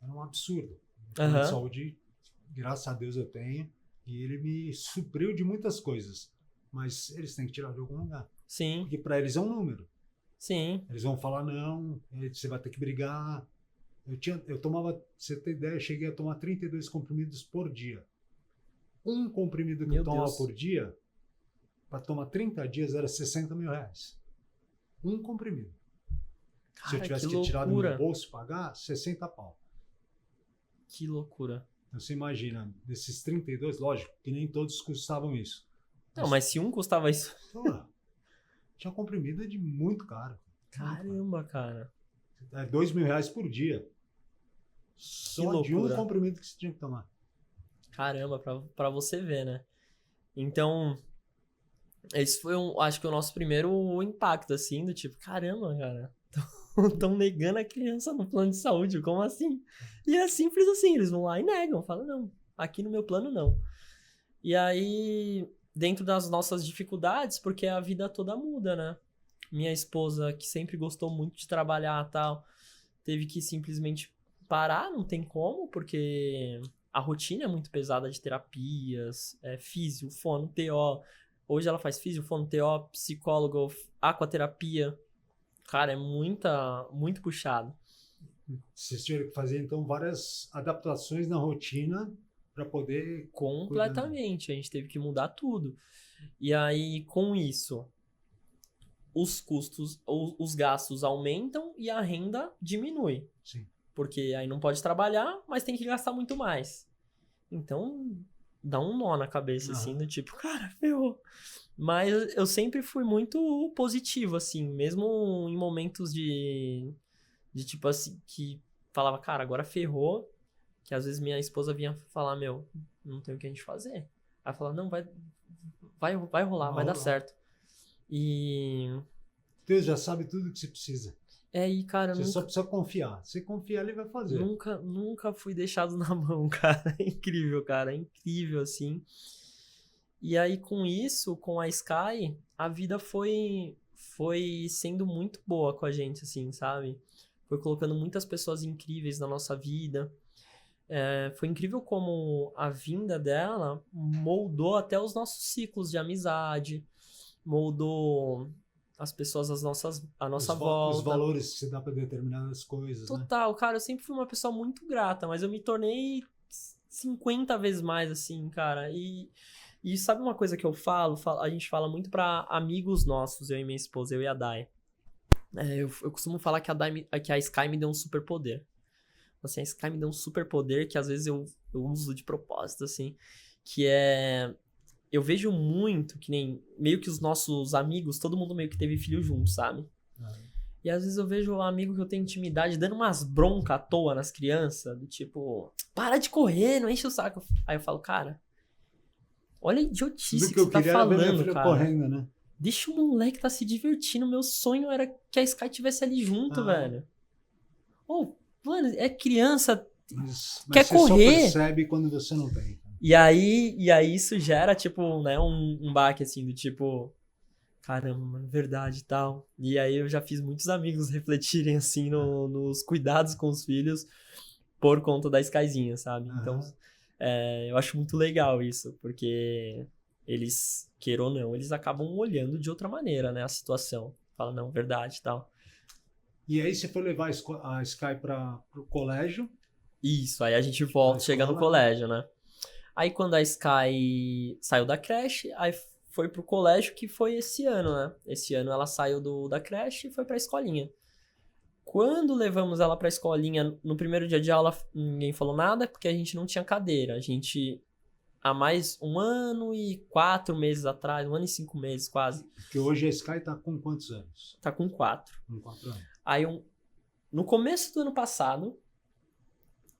B: era um absurdo. O plano de saúde, graças a Deus eu tenho, e ele me supriu de muitas coisas. Mas eles têm que tirar de algum lugar.
C: Sim.
B: Porque para eles é um número.
C: Sim.
B: Eles vão falar, não, você vai ter que brigar. Eu tomava, pra você ter ideia, eu cheguei a tomar 32 comprimidos por dia. Um comprimido que eu tomava por dia, para tomar 30 dias, era 60 mil reais. Um comprimido.
C: Cara,
B: se eu tivesse que tirar do meu bolso e pagar, 60 pau.
C: Que loucura.
B: Então você imagina, desses 32, lógico, que nem todos custavam isso.
C: Não, mas se um custava isso...
B: Tinha comprimido de muito caro.
C: Caramba, cara.
B: É 2 mil reais por dia. Só de um comprimido que você tinha que tomar.
C: Caramba, pra você ver, né? Então, esse foi, acho que o nosso primeiro impacto, assim, do tipo, caramba, cara, estão negando a criança no plano de saúde, como assim? E é simples assim, eles vão lá e negam, falam, não, aqui no meu plano não. E aí... dentro das nossas dificuldades, porque a vida toda muda, né? Minha esposa, que sempre gostou muito de trabalhar e tal, teve que simplesmente parar, não tem como, porque a rotina é muito pesada de terapias, físio, fono, TO. Hoje ela faz físio, fono, TO, psicólogo, aquaterapia. Cara, é muito puxado.
B: Vocês tiveram que fazer, então, várias adaptações na rotina para poder...
C: Completamente, a gente teve que mudar tudo. E aí, com isso, os custos, os gastos aumentam e a renda diminui.
B: Sim.
C: Porque aí não pode trabalhar, mas tem que gastar muito mais. Então, dá um nó na cabeça, assim, do tipo, cara, ferrou. Mas eu sempre fui muito positivo, assim, mesmo em momentos de tipo assim, que falava, cara, agora ferrou. Que às vezes minha esposa vinha falar, não tem o que a gente fazer. Aí fala, não, vai rolar, vai dar certo. E...
B: Deus já sabe tudo que você precisa.
C: E cara...
B: Você só precisa confiar. Se confiar, ele vai fazer.
C: Nunca fui deixado na mão, cara. É incrível, cara. É incrível, assim. E aí, com isso, com a Sky, a vida foi sendo muito boa com a gente, assim, sabe? Foi colocando muitas pessoas incríveis na nossa vida. Foi incrível como a vinda dela moldou até os nossos ciclos de amizade, moldou as pessoas à nossa volta.
B: Os valores que você dá para determinadas coisas.
C: Total,
B: né?
C: Cara, eu sempre fui uma pessoa muito grata, mas eu me tornei 50 vezes mais, assim, cara. E sabe uma coisa que eu falo? A gente fala muito para amigos nossos, eu e minha esposa, eu e a Dai. Eu costumo falar que a Sky me deu um superpoder. Assim, a Sky me deu um superpoder que às vezes eu uso de propósito, assim, que é... Eu vejo muito, que nem meio que os nossos amigos, todo mundo meio que teve filho junto, sabe? E às vezes eu vejo um amigo que eu tenho intimidade dando umas broncas à toa nas crianças, do tipo, para de correr, não enche o saco. Aí eu falo, cara, olha a idiotice que você tá falando, cara.
B: Correndo, né?
C: Deixa o moleque tá se divertindo, meu sonho era que a Sky tivesse ali junto, velho. Mano, é criança,
B: mas
C: quer
B: você
C: correr.
B: Só percebe quando você não tem.
C: E aí isso gera, tipo, né, um baque, assim, do tipo... caramba, mano, verdade e tal. E aí eu já fiz muitos amigos refletirem, assim, nos cuidados com os filhos por conta da Skyzinha, sabe? Então, eu acho muito legal isso, porque eles, queira ou não, eles acabam olhando de outra maneira, né, a situação. Fala, não, verdade e tal.
B: E aí você foi levar a Sky para o colégio?
C: Isso, aí a gente volta, chega no colégio, né? Aí quando a Sky saiu da creche, aí foi pro colégio, que foi esse ano, né? Esse ano ela saiu da creche e foi pra escolinha. Quando levamos ela pra escolinha, no primeiro dia de aula, ninguém falou nada, porque a gente não tinha cadeira. A gente, há mais 1 ano e 4 meses atrás, 1 ano e 5 meses quase.
B: Porque hoje a Sky tá com quantos anos?
C: Tá com 4.
B: Com 4 anos.
C: Aí, no começo do ano passado,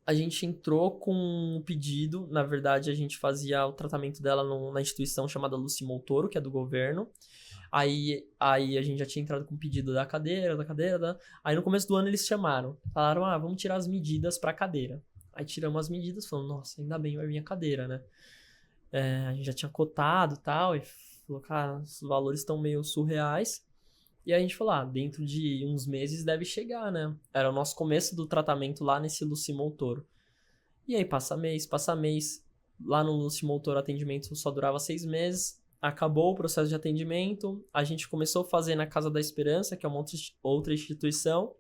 C: a gente entrou com um pedido. Na verdade, a gente fazia o tratamento dela na instituição chamada Lucy Montoro, que é do governo. Aí a gente já tinha entrado com o pedido da cadeira. Aí no começo do ano eles chamaram. Falaram, vamos tirar as medidas pra cadeira. Aí tiramos as medidas, falando, nossa, ainda bem vai vir a cadeira, né? A gente já tinha cotado e tal, e falou, cara, os valores estão meio surreais. E aí a gente falou, dentro de uns meses deve chegar, né? Era o nosso começo do tratamento lá nesse Lucy Montoro. E aí passa mês. Lá no Lucy Montoro o atendimento só durava 6 meses. Acabou o processo de atendimento. A gente começou a fazer na Casa da Esperança, que é uma outra instituição.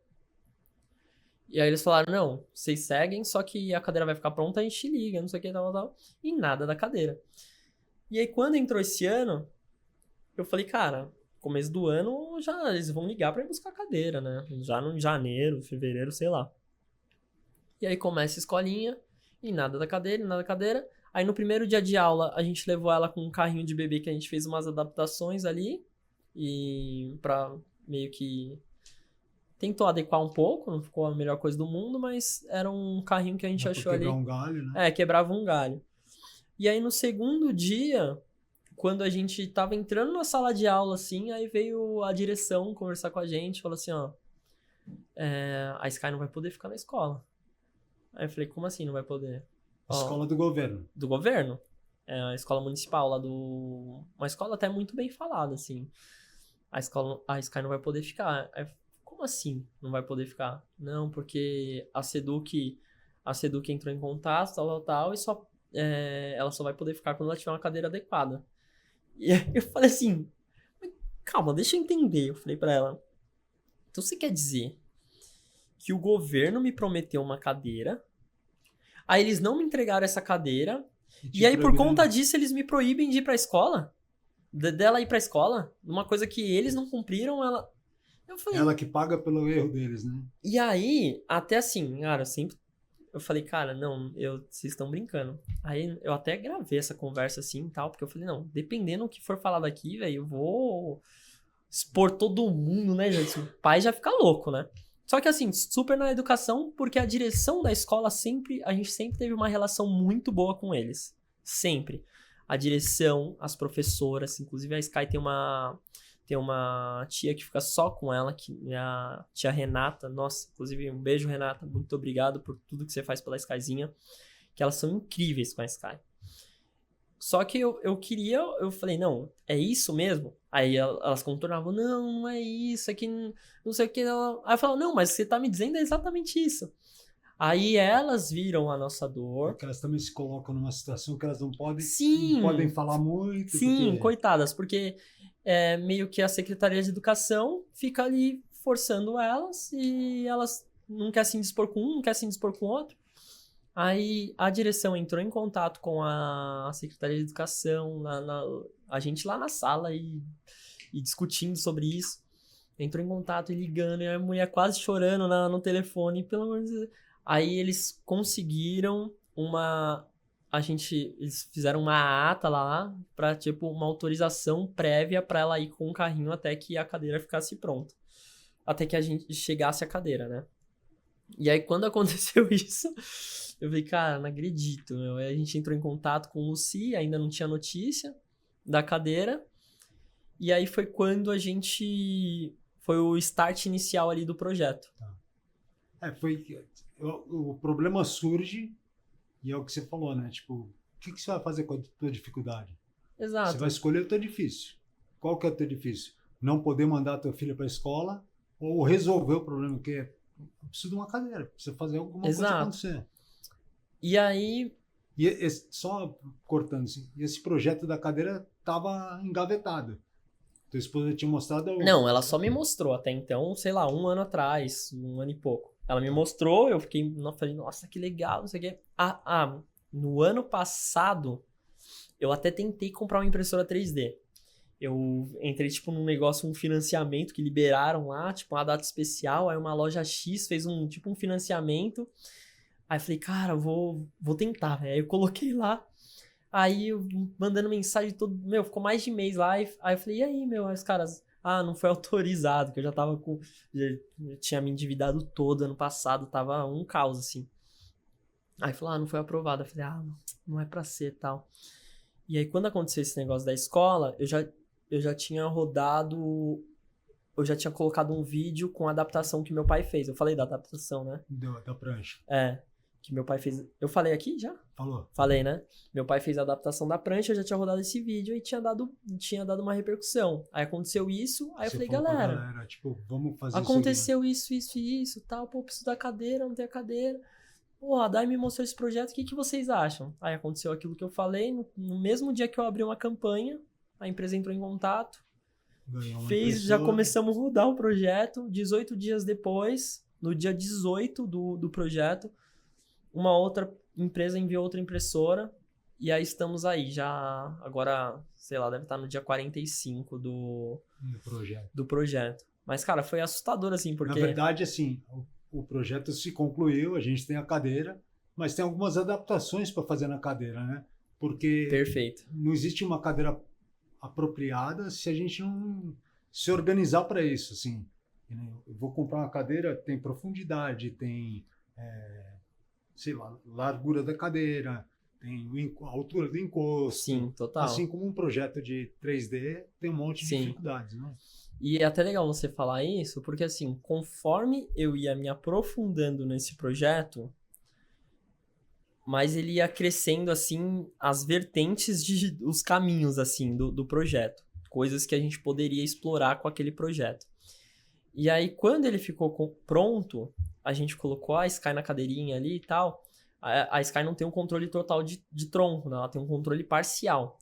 C: E aí eles falaram, não, vocês seguem, só que a cadeira vai ficar pronta, a gente liga, não sei o que, tal. E nada da cadeira. E aí quando entrou esse ano, eu falei, cara, começo do ano, já eles vão ligar pra ir buscar a cadeira, né? Já no janeiro, fevereiro, sei lá. E aí começa a escolinha, e nada da cadeira. Aí no primeiro dia de aula, a gente levou ela com um carrinho de bebê, que a gente fez umas adaptações ali, e pra meio que... tentou adequar um pouco, não ficou a melhor coisa do mundo, mas era um carrinho que a gente achou ali.
B: Quebrar um galho, né?
C: Quebrava um galho. E aí no segundo dia, quando a gente tava entrando na sala de aula, assim, aí veio a direção conversar com a gente, falou assim, a Sky não vai poder ficar na escola. Aí eu falei, como assim não vai poder?
B: Escola do governo.
C: Do governo. É a escola municipal lá uma escola até muito bem falada, assim. A Sky não vai poder ficar. Aí, como assim não vai poder ficar? Não, porque a Seduc entrou em contato, tal, e ela só vai poder ficar quando ela tiver uma cadeira adequada. E aí eu falei assim, calma, deixa eu entender. Eu falei pra ela, então você quer dizer que o governo me prometeu uma cadeira, aí eles não me entregaram essa cadeira, e aí por conta disso eles me proíbem de ir pra escola? Dela ir pra escola? Uma coisa que eles não cumpriram, ela... Eu falei,
B: ela que paga pelo erro deles, né?
C: E aí, até assim, cara, eu falei, cara, não, vocês estão brincando. Aí eu até gravei essa conversa assim e tal, porque eu falei, não, dependendo do que for falado aqui, velho, eu vou expor todo mundo, né, gente? O pai já fica louco, né? Só que assim, super na educação, porque a direção da escola a gente sempre teve uma relação muito boa com eles. Sempre. A direção, as professoras, inclusive a Sky tem uma tia que fica só com ela, que é a tia Renata. Nossa, inclusive um beijo, Renata. Muito obrigado por tudo que você faz pela Skyzinha. Que elas são incríveis com a Sky. Só que eu falei, não, é isso mesmo? Aí elas contornavam, não é isso, é que não sei o que. Aí eu falava, não, mas você tá me dizendo exatamente isso. Aí elas viram a nossa dor.
B: Porque elas também se colocam numa situação que elas não podem,
C: Sim,
B: não podem falar muito.
C: Sim, coitadas, porque meio que a Secretaria de Educação fica ali forçando elas e elas não querem se indispor com um, não querem se indispor com o outro. Aí a direção entrou em contato com a Secretaria de Educação, a gente lá na sala e discutindo sobre isso. Entrou em contato e ligando, e a mulher quase chorando no telefone, pelo amor de Deus. Aí eles conseguiram eles fizeram uma ata lá pra, tipo, uma autorização prévia pra ela ir com o carrinho até que a cadeira ficasse pronta. Até que a gente chegasse a cadeira, né? E aí, quando aconteceu isso, eu falei, cara, não acredito, meu. Aí a gente entrou em contato com o Lucy, ainda não tinha notícia da cadeira. E aí foi quando foi o start inicial ali do projeto.
B: O problema surge e é o que você falou, né? Tipo, o que você vai fazer com a tua dificuldade?
C: Exato.
B: Você vai escolher o teu difícil. qual que é o teu difícil? Não poder mandar a tua filha para a escola ou resolver o problema, que é preciso de uma cadeira, precisa fazer alguma coisa acontecer.
C: E aí...
B: Só cortando assim, esse projeto da cadeira estava engavetado. Tua esposa tinha mostrado...
C: Não, ela só me mostrou até então, sei lá, 1 ano atrás, 1 ano e pouco. Ela me mostrou, eu falei, nossa, que legal, não sei o quê. No ano passado, eu até tentei comprar uma impressora 3D. Eu entrei, tipo, num negócio, um financiamento que liberaram lá, tipo, uma data especial, aí uma loja X fez um financiamento. Aí eu falei, cara, vou tentar, velho. Aí eu coloquei lá, aí eu mandando mensagem todo... ficou mais de mês lá, aí eu falei, e aí, os caras... não foi autorizado, que eu já tava já tinha me endividado todo ano passado, tava um caos, assim. Aí falou, não foi aprovado. Eu falei, não é pra ser, tal. E aí, quando aconteceu esse negócio da escola, eu já tinha rodado... Eu já tinha colocado um vídeo com a adaptação que meu pai fez. Eu falei da adaptação, né?
B: Da prancha.
C: Que meu pai fez... Eu falei aqui já?
B: Falou.
C: Falei, né? Meu pai fez a adaptação da prancha, eu já tinha rodado esse vídeo e tinha dado uma repercussão. Aí aconteceu isso, aí
B: Você
C: eu falei,
B: falou pra
C: galera,
B: tipo, vamos fazer
C: aconteceu isso, tal, pô, preciso da cadeira, não tem a cadeira. Pô, a Dai me mostrou esse projeto, o que vocês acham? Aí aconteceu aquilo que eu falei, no mesmo dia que eu abri uma campanha, a empresa entrou em contato, já começamos a rodar o projeto, 18 dias depois, no dia 18 do projeto, uma outra empresa enviou outra impressora, e aí estamos aí, já agora, sei lá, deve estar no dia 45 do projeto. Mas, cara, foi assustador, assim, porque...
B: Na verdade, assim, o projeto se concluiu, a gente tem a cadeira, mas tem algumas adaptações para fazer na cadeira, né? Porque
C: Perfeito.
B: Não existe uma cadeira apropriada se a gente não se organizar para isso, assim. Eu vou comprar uma cadeira, tem profundidade, tem, sei lá, largura da cadeira, tem a altura do encosto.
C: Sim, total.
B: Assim como um projeto de 3D tem um monte de dificuldades, né?
C: E é até legal você falar isso, porque assim, conforme eu ia me aprofundando nesse projeto, mas ele ia crescendo, assim, as vertentes, os caminhos, assim, do projeto. Coisas que a gente poderia explorar com aquele projeto. E aí, quando ele ficou pronto, a gente colocou a Sky na cadeirinha ali e tal. A Sky não tem um controle total de tronco, né? Ela tem um controle parcial.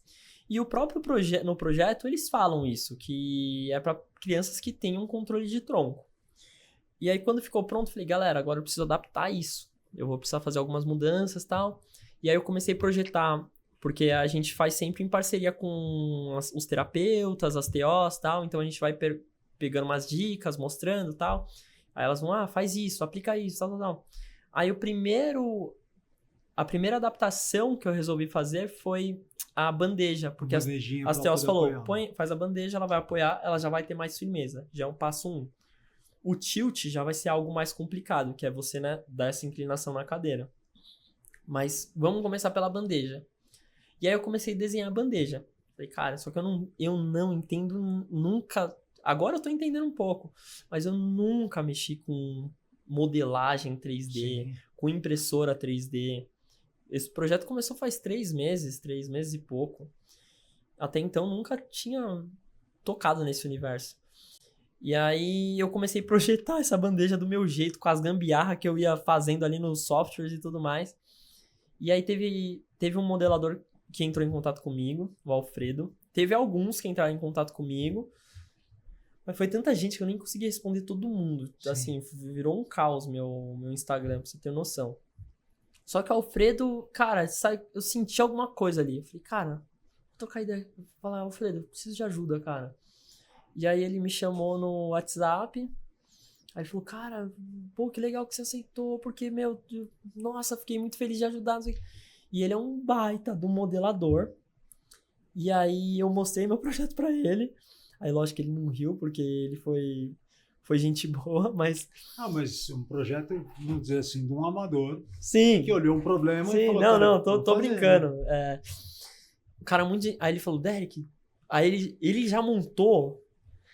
C: E o próprio no projeto, eles falam isso, que é para crianças que têm um controle de tronco. E aí, quando ficou pronto, eu falei, galera, agora eu preciso adaptar isso. Eu vou precisar fazer algumas mudanças e tal. E aí eu comecei a projetar, porque a gente faz sempre em parceria com os terapeutas, as TOs e tal. Então a gente vai pegando umas dicas, mostrando e tal. Aí elas vão, faz isso, aplica isso, tal. Aí a primeira adaptação que eu resolvi fazer foi a bandeja. Porque as TOs falou, faz a bandeja, ela vai apoiar, ela já vai ter mais firmeza. Já é um passo 1. O tilt já vai ser algo mais complicado, que é você, né, dar essa inclinação na cadeira. Mas vamos começar pela bandeja. E aí eu comecei a desenhar a bandeja. Falei, cara, só que eu não entendo nunca... Agora eu tô entendendo um pouco, mas eu nunca mexi com modelagem 3D, com impressora 3D. Esse projeto começou faz 3 meses e pouco. Até então nunca tinha tocado nesse universo. E aí eu comecei a projetar essa bandeja do meu jeito, com as gambiarras que eu ia fazendo ali nos softwares e tudo mais. E aí teve um modelador que entrou em contato comigo, o Alfredo. Teve alguns que entraram em contato comigo, mas foi tanta gente que eu nem consegui responder todo mundo. Sim. Assim, virou um caos meu Instagram, pra você ter noção. Só que o Alfredo, cara, eu senti alguma coisa ali. Eu falei, cara, vou trocar ideia. Vou falar, Alfredo, eu preciso de ajuda, cara. E aí ele me chamou no WhatsApp, aí falou, cara, pô, que legal que você aceitou, porque, nossa, fiquei muito feliz de ajudar. E ele é um baita do modelador. E aí eu mostrei meu projeto pra ele. Aí lógico que ele não riu, porque ele foi gente boa, mas...
B: mas um projeto, vamos dizer assim, de um amador.
C: Sim.
B: Que olhou um problema e falou...
C: Não, tô brincando. O cara muito... Aí ele falou, Derek... Aí ele já montou...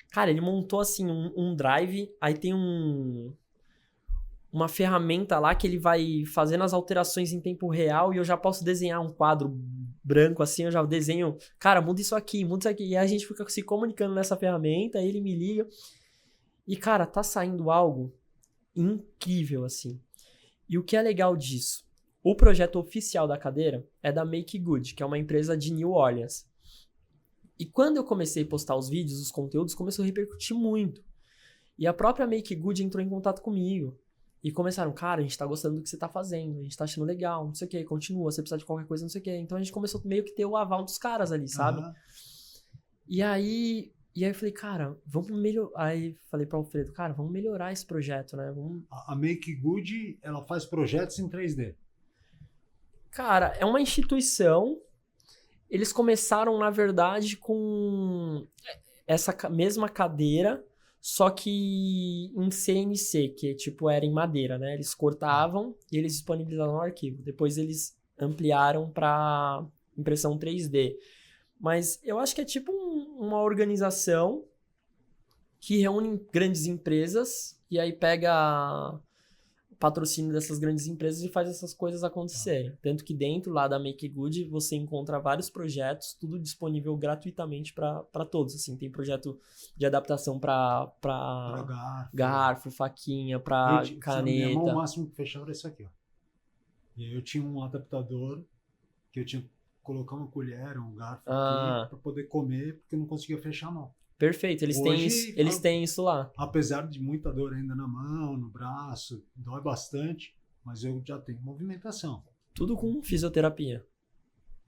C: Cara, ele montou assim um drive, aí tem uma ferramenta lá que ele vai fazendo as alterações em tempo real e eu já posso desenhar um quadro branco assim, eu já desenho, cara, muda isso aqui, muda isso aqui. E a gente fica se comunicando nessa ferramenta, ele me liga. E, cara, tá saindo algo incrível, assim. E o que é legal disso? O projeto oficial da cadeira é da Make Good, que é uma empresa de New Orleans. E quando eu comecei a postar os vídeos, os conteúdos, começou a repercutir muito. E a própria Make Good entrou em contato comigo. E começaram, cara, a gente tá gostando do que você tá fazendo, a gente tá achando legal, não sei o que, continua, você precisa de qualquer coisa, não sei o que. Então a gente começou meio que ter o aval dos caras ali, sabe? E aí eu falei, cara, vamos melhorar. Aí falei para o Alfredo, cara, vamos melhorar esse projeto, né?
B: A Make Good, ela faz projetos em 3D.
C: Cara, é uma instituição. Eles começaram, na verdade, com essa mesma cadeira, só que em CNC, que tipo era em madeira, né? Eles cortavam e eles disponibilizavam o arquivo. Depois eles ampliaram para impressão 3D. Mas eu acho que é tipo uma organização que reúne grandes empresas e aí pega patrocínio dessas grandes empresas e faz essas coisas acontecerem. Tanto que dentro lá da Make Good você encontra vários projetos, tudo disponível gratuitamente para todos. Assim, tem projeto de adaptação para garfo, faquinha, para caneta.
B: Minha mão, o máximo que fechava era isso aqui, ó. E aí eu tinha um adaptador que eu tinha que colocar uma colher, um garfo aqui para poder comer, porque eu não conseguia fechar a mão.
C: Perfeito, eles têm isso lá.
B: Apesar de muita dor ainda na mão, no braço, dói bastante, mas eu já tenho movimentação.
C: Tudo com fisioterapia.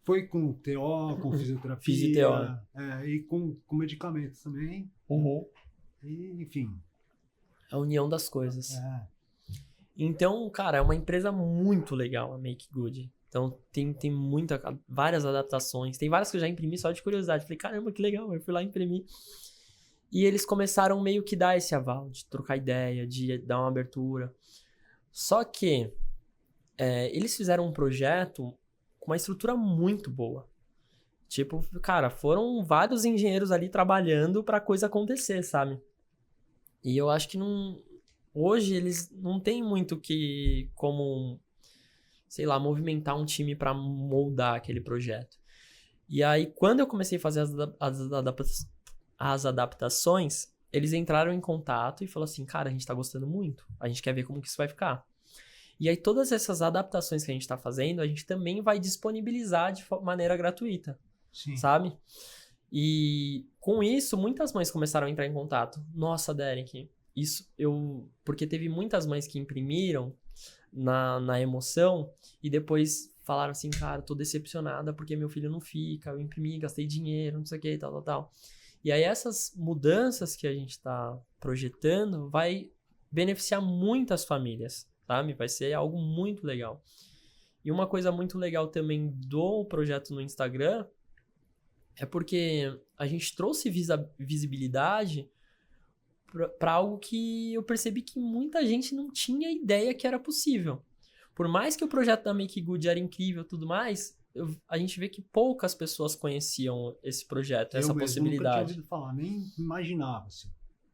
B: Foi com TO, com fisioterapia, e com medicamentos também. E, enfim.
C: A união das coisas. Então, cara, é uma empresa muito legal, a Make Good. Então, tem várias adaptações. Tem várias que eu já imprimi só de curiosidade. Falei, caramba, que legal. Eu fui lá imprimir. E eles começaram meio que dar esse aval, de trocar ideia, de dar uma abertura. Só que eles fizeram um projeto com uma estrutura muito boa. Tipo, cara, foram vários engenheiros ali trabalhando pra coisa acontecer, sabe? E eu acho que hoje eles não têm muito como sei lá, movimentar um time para moldar aquele projeto. E aí, quando eu comecei a fazer as adaptações, eles entraram em contato e falaram assim, cara, a gente tá gostando muito, a gente quer ver como que isso vai ficar. E aí, todas essas adaptações que a gente tá fazendo, a gente também vai disponibilizar de maneira gratuita, sabe? E com isso, muitas mães começaram a entrar em contato. Nossa, Derek, porque teve muitas mães que imprimiram na emoção e depois falaram assim, cara, tô decepcionada porque meu filho não fica, eu imprimi, gastei dinheiro, não sei o que, tal. E aí essas mudanças que a gente tá projetando vai beneficiar muitas famílias, sabe? Vai ser algo muito legal. E uma coisa muito legal também do projeto no Instagram é porque a gente trouxe visibilidade para algo que eu percebi que muita gente não tinha ideia que era possível. Por mais que o projeto da Make Good era incrível e tudo mais, a gente vê que poucas pessoas conheciam esse projeto, essa possibilidade. Eu nunca tinha ouvido
B: falar, nem imaginava. Assim.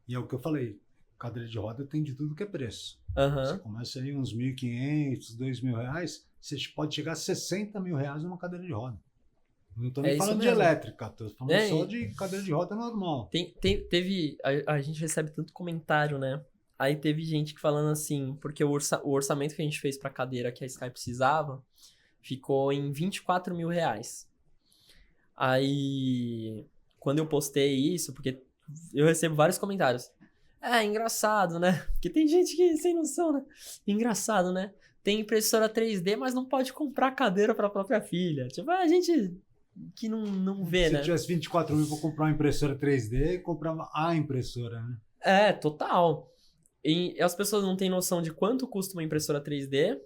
B: E é o que eu falei, cadeira de roda tem de tudo que é preço. Você começa aí uns R$1.500, R$2.000, você pode chegar a R$60.000 numa cadeira de roda. Não tô nem falando de elétrica, tô falando só de cadeira de roda normal.
C: A gente recebe tanto comentário, né? Aí teve gente que falando assim, porque o orçamento que a gente fez pra cadeira que a Sky precisava ficou em R$24.000. Aí, quando eu postei isso, porque eu recebo vários comentários. Engraçado, né? Porque tem gente que sem noção, né? Engraçado, né? Tem impressora 3D, mas não pode comprar cadeira pra própria filha. Tipo, a gente que não vê, né?
B: Se tivesse 24 mil pra comprar uma impressora 3D, comprava a impressora, né?
C: Total. E as pessoas não têm noção de quanto custa uma impressora 3D,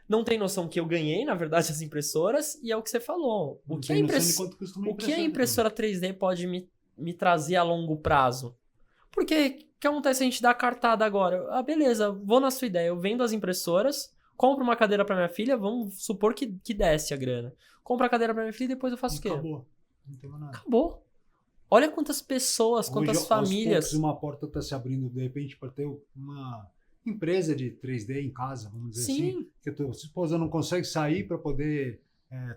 C: não tem noção que eu ganhei, na verdade, as impressoras, e é o que você falou. O que a impressora 3D pode me trazer a longo prazo? Porque o que acontece se a gente dá cartada agora? Beleza, vou na sua ideia, eu vendo as impressoras, compro uma cadeira pra minha filha, vamos supor que desce a grana. Compro a cadeira pra minha filha e depois eu faço o quê?
B: Acabou. Não tem mais nada.
C: Acabou. Olha quantas pessoas, quantas famílias.
B: Aos poucos, uma porta está se abrindo, de repente, para ter uma empresa de 3D em casa, vamos dizer assim. Que a tua esposa não consegue sair para poder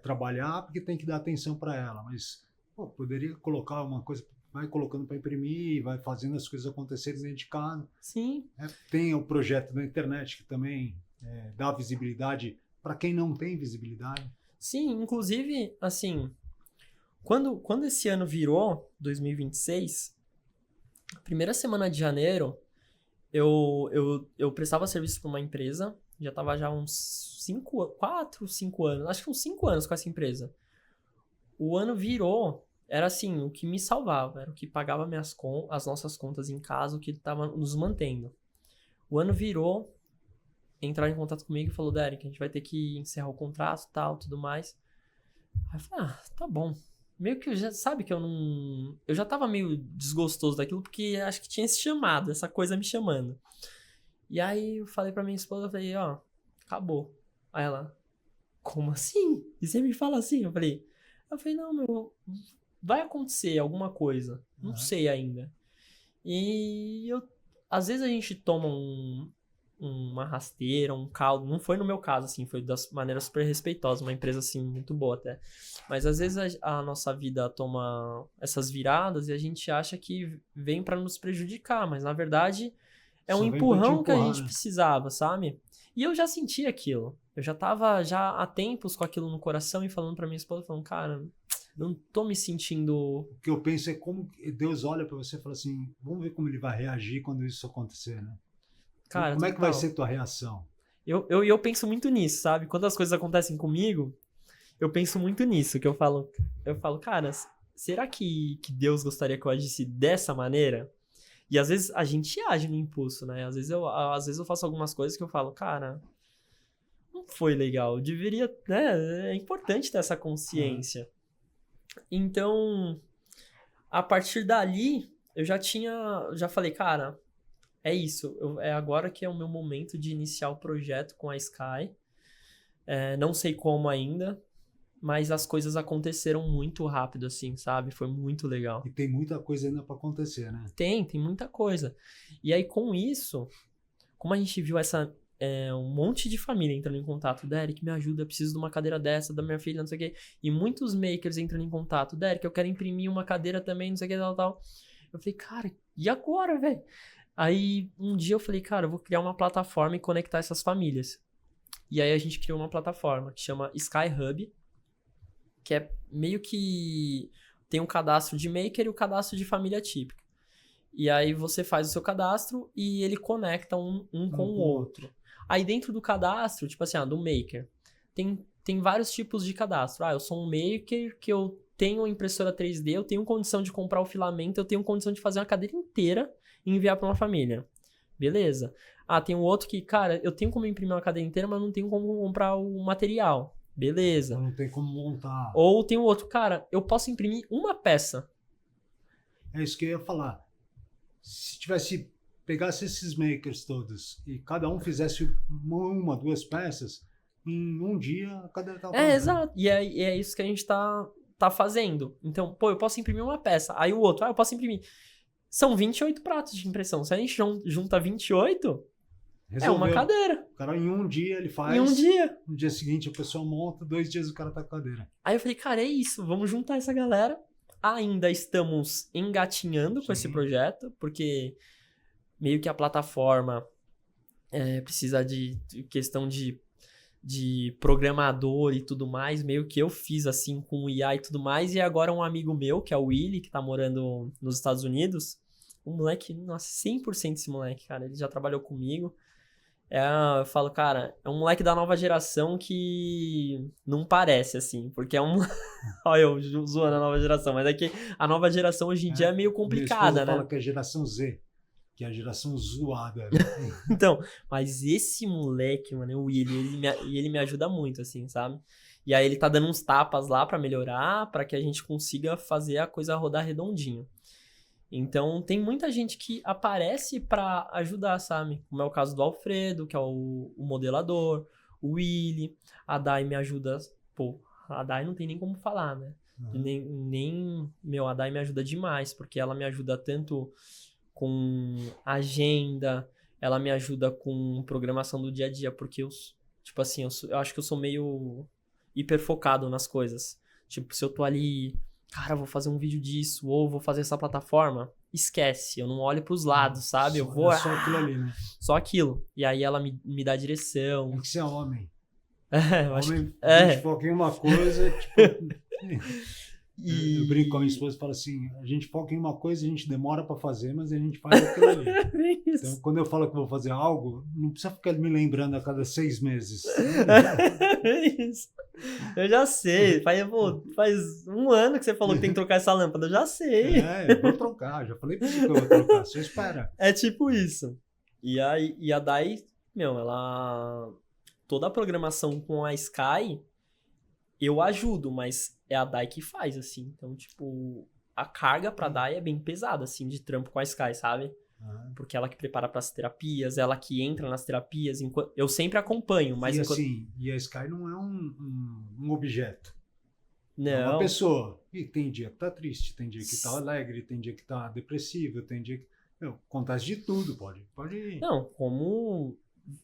B: trabalhar porque tem que dar atenção para ela, mas pô, poderia colocar uma coisa, vai colocando para imprimir, vai fazendo as coisas acontecerem dentro de casa.
C: Sim.
B: Tem o projeto da internet que também dá visibilidade para quem não tem visibilidade.
C: Sim, inclusive, assim, quando esse ano virou, 2026, primeira semana de janeiro, eu prestava serviço para uma empresa, já estava já uns 4, 5 anos, acho que uns 5 anos com essa empresa. O ano virou, era assim, o que me salvava, era o que pagava as nossas contas em casa, o que estava nos mantendo. O ano virou, entraram em contato comigo e falou, Derek, a gente vai ter que encerrar o contrato, tal, tudo mais. Aí eu falei, tá bom. Meio que eu já, sabe que eu já tava meio desgostoso daquilo, porque acho que tinha esse chamado, essa coisa me chamando. E aí eu falei pra minha esposa, eu falei, acabou. Aí ela, como assim? E você me fala assim? Eu falei, não, meu, vai acontecer alguma coisa. Não sei ainda. E às vezes a gente toma uma rasteira, um caldo. Não foi no meu caso, assim, foi das maneiras super respeitosas, uma empresa, assim, muito boa até. Mas às vezes a nossa vida toma essas viradas e a gente acha que vem pra nos prejudicar, mas na verdade é um empurrão que a gente precisava, sabe? E eu já senti aquilo. Eu já tava há tempos com aquilo no coração e falando pra minha esposa, falando, cara, não tô me sentindo...
B: O que eu penso é como Deus olha pra você e fala assim, vamos ver como ele vai reagir quando isso acontecer, né?
C: Cara,
B: como é que vai ser tua reação?
C: Eu penso muito nisso, sabe? Quando as coisas acontecem comigo, eu penso muito nisso, que eu falo, cara, será que Deus gostaria que eu agisse dessa maneira? E às vezes a gente age no impulso, né? Às vezes eu faço algumas coisas que eu falo, cara, não foi legal, deveria, né? É importante ter essa consciência. Então, a partir dali, eu já falei, cara, é isso, é agora que é o meu momento de iniciar o projeto com a Sky. Não sei como ainda, mas as coisas aconteceram muito rápido, assim, sabe? Foi muito legal.
B: E tem muita coisa ainda para acontecer, né?
C: Tem muita coisa. E aí, com isso, como a gente viu um monte de família entrando em contato, Derek, me ajuda, eu preciso de uma cadeira dessa, da minha filha, não sei o quê. E muitos makers entrando em contato, Derek, eu quero imprimir uma cadeira também, não sei o que, tal. Eu falei, cara, e agora, velho? Aí, um dia eu falei, cara, eu vou criar uma plataforma e conectar essas famílias. E aí a gente criou uma plataforma que chama Sky Hub, que é meio que tem um cadastro de maker e o cadastro de família típica. E aí você faz o seu cadastro e ele conecta um com o outro. Aí dentro do cadastro, tipo assim, do maker, tem vários tipos de cadastro. Eu sou um maker que eu tenho impressora 3D, eu tenho condição de comprar o filamento, eu tenho condição de fazer uma cadeira inteira e enviar para uma família. Beleza. Tem um outro que, cara, eu tenho como imprimir uma cadeira inteira, mas não tenho como comprar o material. Beleza.
B: Não tem como montar.
C: Ou tem um outro, cara, eu posso imprimir uma peça.
B: É isso que eu ia falar. Se pegasse esses makers todos e cada um fizesse uma, 2 peças, em um dia a cadeira estava pronta.
C: Exato. E é isso que a gente tá fazendo. Então, eu posso imprimir uma peça. Aí o outro, eu posso imprimir. São 28 pratos de impressão. Se a gente junta 28, resolveu. É uma cadeira.
B: O cara em um dia ele faz.
C: Em um dia.
B: No dia seguinte a pessoa monta, 2 dias o cara tá com a cadeira.
C: Aí eu falei, cara, é isso. Vamos juntar essa galera. Ainda estamos engatinhando com esse projeto, porque meio que a plataforma precisa de questão de programador e tudo mais. Meio que eu fiz assim com o IA e tudo mais. E agora um amigo meu, que é o Willy, que tá morando nos Estados Unidos. Um moleque, nossa, 100% esse moleque, cara. Ele já trabalhou comigo. Eu falo, cara, é um moleque da nova geração que não parece, assim, porque é um... Olha eu zoando a nova geração, mas é que a nova geração hoje em dia é meio complicada, né?
B: Fala que é a geração Z, que é a geração zoada.
C: Então, mas esse moleque, mano, o Willy, ele me ajuda muito, assim, sabe? E aí ele tá dando uns tapas lá pra melhorar, pra que a gente consiga fazer a coisa rodar redondinho. Então, tem muita gente que aparece pra ajudar, sabe? Como é o caso do Alfredo, que é o modelador, o Willy, a Dai me ajuda... Pô, a Dai não tem nem como falar, né? A Dai me ajuda demais, porque ela me ajuda tanto com agenda, ela me ajuda com programação do dia a dia, porque eu, tipo assim, eu acho que eu sou meio... hiper focado nas coisas. Tipo, se eu tô ali, cara, vou fazer um vídeo disso, ou vou fazer essa plataforma, esquece, eu não olho pros lados, sabe? Eu vou...
B: É só aquilo ali, né?
C: Só aquilo. E aí ela me dá direção.
B: Tem que ser homem.
C: Eu acho
B: Homem,
C: que...
B: a gente foca em uma coisa, tipo... Eu brinco com a minha
C: E...
B: esposa e falo assim, a gente foca em uma coisa, a gente demora para fazer, mas a gente faz aquilo ali.
C: Isso.
B: Então, quando eu falo que vou fazer algo, não precisa ficar me lembrando a cada 6 meses.
C: Isso. Eu já sei. Faz 1 ano que você falou que tem que trocar essa lâmpada. Eu já sei.
B: Eu vou trocar. Já falei pra você que eu vou trocar. Só espera.
C: É tipo isso. E a Dai, ela... Toda a programação com a Sky, eu ajudo, mas é a Dai que faz, assim. Então, tipo, a carga pra Dai é bem pesada, assim, de trampo com a Sky, sabe? Porque ela que prepara pras terapias, ela que entra nas terapias. Eu sempre acompanho, mas...
B: E a Sky não é um objeto.
C: Não.
B: É uma pessoa. E tem dia que tá triste, tem dia que tá alegre, tem dia que tá depressivo, tem dia que... acontece de tudo, pode ir.
C: Não, como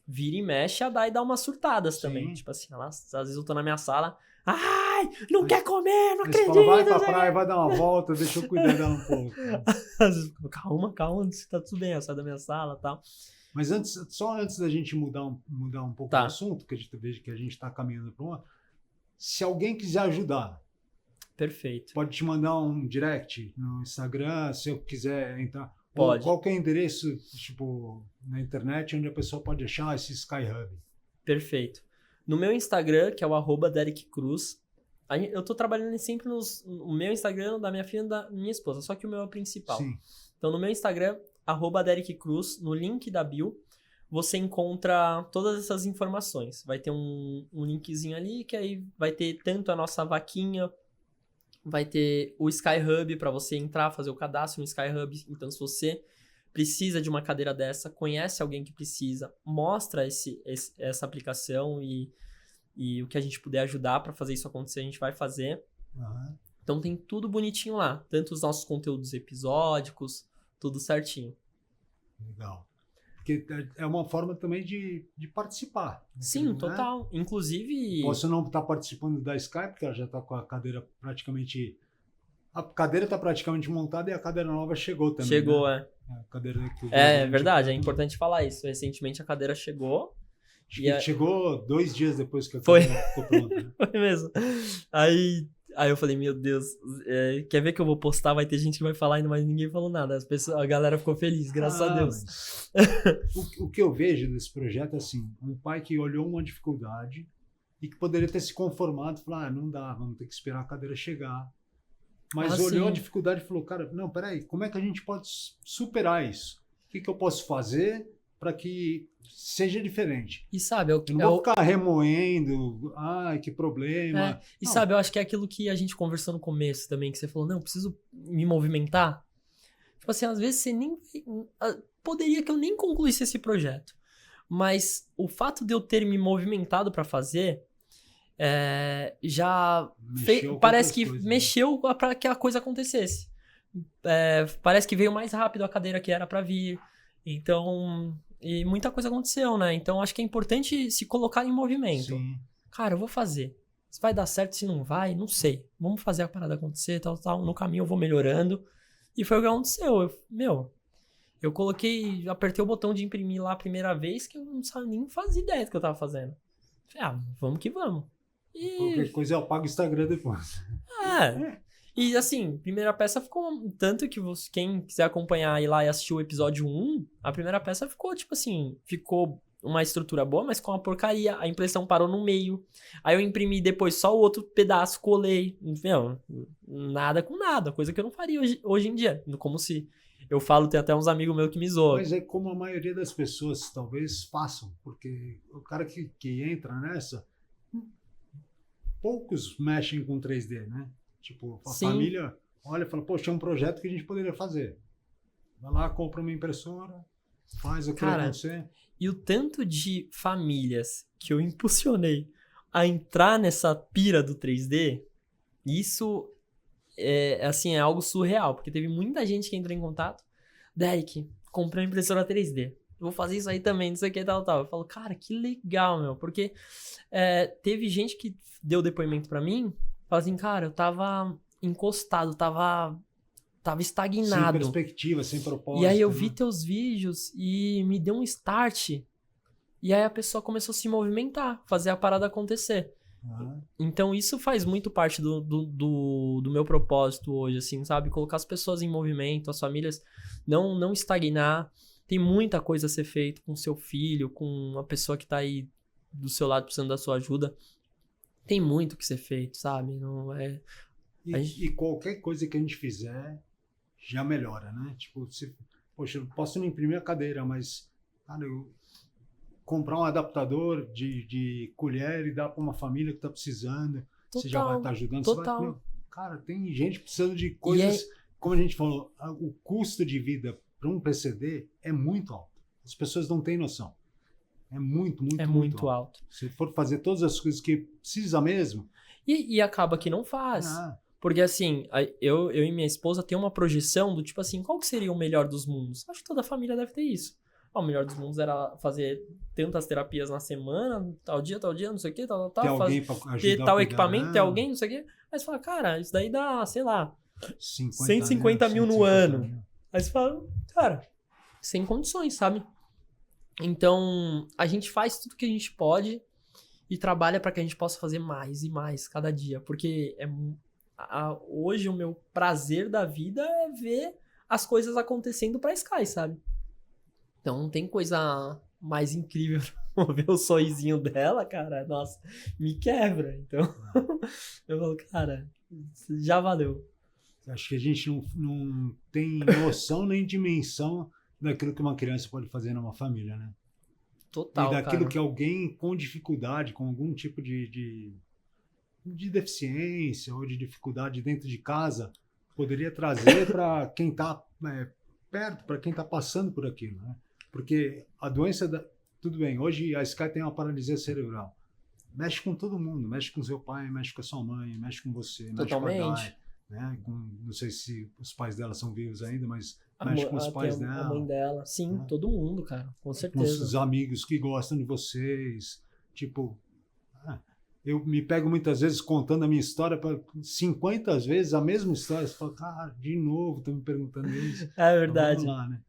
C: vira e mexe, a Dai dá umas surtadas também.
B: Sim.
C: Tipo assim, às vezes eu tô na minha sala... Ai, não quer comer, não
B: Aí você
C: acredito.
B: fala, vai pra praia, vai dar uma volta, deixa eu cuidar dela um pouco.
C: Às vezes, calma, tá tudo bem, eu saio da minha sala e tal.
B: Mas só antes da gente mudar um pouco
C: Tá.
B: o assunto, que a gente veja que a gente está caminhando para uma. Se alguém quiser ajudar,
C: Perfeito.
B: pode te mandar um direct no Instagram, se eu quiser entrar.
C: Pode.
B: Qual que é o endereço, tipo, na internet, onde a pessoa pode achar esse Sky Hub?
C: Perfeito. No meu Instagram, que é o @DerikCruz, eu tô trabalhando sempre no meu Instagram, da minha filha e da minha esposa, só que o meu é o principal.
B: Sim.
C: Então, no meu Instagram, @DerikCruz, no link da bio, você encontra todas essas informações. Vai ter um linkzinho ali, que aí vai ter tanto a nossa vaquinha, vai ter o Sky Hub para você entrar, fazer o cadastro no Sky Hub. Então, se você precisa de uma cadeira dessa, conhece alguém que precisa, mostra essa aplicação e o que a gente puder ajudar para fazer isso acontecer, a gente vai fazer.
B: Uhum.
C: Então tem tudo bonitinho lá, tanto os nossos conteúdos episódicos, tudo certinho.
B: Legal. Porque é uma forma também de participar.
C: Sim,
B: né?
C: total. Inclusive...
B: Posso não estar participando da Sky, porque ela já está com a cadeira praticamente... A cadeira está praticamente montada e a cadeira nova chegou também.
C: Chegou,
B: né? A cadeira que
C: É verdade, é importante falar isso. Recentemente a cadeira chegou.
B: Chegou 2 dias depois que a
C: Foi.
B: cadeira ficou pronta. Né?
C: Foi mesmo. Aí eu falei, meu Deus, quer ver que eu vou postar? Vai ter gente que vai falar ainda, mas ninguém falou nada. A galera ficou feliz, graças a Deus.
B: O que eu vejo desse projeto é assim, um pai que olhou uma dificuldade e que poderia ter se conformado e falar, não dá, vamos ter que esperar a cadeira chegar. Mas olhou
C: sim.
B: a dificuldade e falou, cara, não, peraí, como é que a gente pode superar isso? O que eu posso fazer para que seja diferente?
C: E sabe,
B: eu não vou ficar remoendo, ai, que problema.
C: Sabe, eu acho que é aquilo que a gente conversou no começo também, que você falou, não, eu preciso me movimentar. Tipo assim, às vezes você nem... Poderia que eu nem concluísse esse projeto. Mas o fato de eu ter me movimentado para fazer... parece que mexeu para que a coisa acontecesse. Parece que veio mais rápido a cadeira que era para vir. Então, e muita coisa aconteceu, né? Então, acho que é importante se colocar em movimento.
B: Sim.
C: Cara, eu vou fazer. Se vai dar certo, se não vai, não sei. Vamos fazer a parada acontecer, tal. No caminho eu vou melhorando. E foi o que aconteceu. Eu apertei o botão de imprimir lá a primeira vez que eu não sabia nem fazer ideia do que eu tava fazendo. Falei, vamos que vamos.
B: Qualquer coisa eu apago o Instagram depois.
C: E assim, primeira peça ficou... Tanto que quem quiser acompanhar ir lá e assistir o episódio 1, a primeira peça ficou, tipo assim... Ficou uma estrutura boa, mas com uma porcaria. A impressão parou no meio. Aí eu imprimi depois só o outro pedaço, colei. Nada com nada. Coisa que eu não faria hoje em dia. Como se... Eu falo, tem até uns amigos meus que me zoam.
B: Mas é como a maioria das pessoas talvez façam. Porque o cara que entra nessa... Poucos mexem com 3D, né? Tipo, a família olha e fala, poxa, é um projeto que a gente poderia fazer. Vai lá, compra uma impressora, faz o que vai acontecer.
C: E o tanto de famílias que eu impulsionei a entrar nessa pira do 3D, isso é algo surreal, porque teve muita gente que entrou em contato. Derek, comprei uma impressora 3D. vou fazer isso aí também, não sei o que, tal. Eu falo, cara, que legal, meu. Porque teve gente que deu depoimento pra mim, fala assim, cara, eu tava encostado, tava estagnado.
B: Sem perspectiva, sem propósito.
C: E aí eu vi teus vídeos e me deu um start. E aí a pessoa começou a se movimentar, fazer a parada acontecer. Então isso faz muito parte do meu propósito hoje, assim, sabe? Colocar as pessoas em movimento, as famílias não estagnar. Tem muita coisa a ser feita com seu filho, com uma pessoa que tá aí do seu lado precisando da sua ajuda. Tem muito que ser feito, sabe? Não é...
B: E qualquer coisa que a gente fizer já melhora, né? Tipo, poxa, eu posso não imprimir a cadeira, mas, cara, eu comprar um adaptador de colher e dar para uma família que está precisando, você já vai estar ajudando.
C: Total.
B: Cara, tem gente precisando de coisas, como a gente falou, o custo de vida para um PCD é muito alto. As pessoas não têm noção. É muito
C: alto.
B: Se for fazer todas as coisas que precisa mesmo...
C: E acaba que não faz. Porque assim, eu e minha esposa tem uma projeção do tipo assim, qual que seria o melhor dos mundos? Acho que toda família deve ter isso. O melhor dos mundos era fazer tantas terapias na semana, tal dia, não sei o que, tal.
B: Ter alguém pra ajudar,
C: ter tal equipamento, ter alguém, não sei o que. Aí você fala, cara, isso daí dá, sei lá, 150 mil no ano. Aí você fala, cara, sem condições, sabe? Então, a gente faz tudo que a gente pode e trabalha para que a gente possa fazer mais e mais cada dia. Porque hoje o meu prazer da vida é ver as coisas acontecendo pra Sky, sabe? Então não tem coisa mais incrível ver o sorrisinho dela, cara. Nossa, me quebra. Então eu falo, cara, já valeu.
B: Acho que a gente não tem noção nem dimensão daquilo que uma criança pode fazer numa família, né?
C: Total,
B: e daquilo
C: cara.
B: que alguém com dificuldade, com algum tipo de deficiência ou de dificuldade dentro de casa poderia trazer para quem está perto, para quem está passando por aquilo, né? Porque a doença, tudo bem, hoje a Sky tem uma paralisia cerebral. Mexe com todo mundo, mexe com seu pai, mexe com a sua mãe, mexe com você,
C: totalmente.
B: Mexe com a Dai, né? Não sei se os pais dela são vivos ainda, mas mexe com os pais dela.
C: A mãe dela, sim,
B: né?
C: Todo mundo, cara, com certeza.
B: Com os amigos que gostam de vocês, tipo... Eu me pego muitas vezes contando a minha história, 50 vezes a mesma história. Você fala, cara, de novo, estão me perguntando isso.
C: É verdade.
B: Então, vamos lá, né?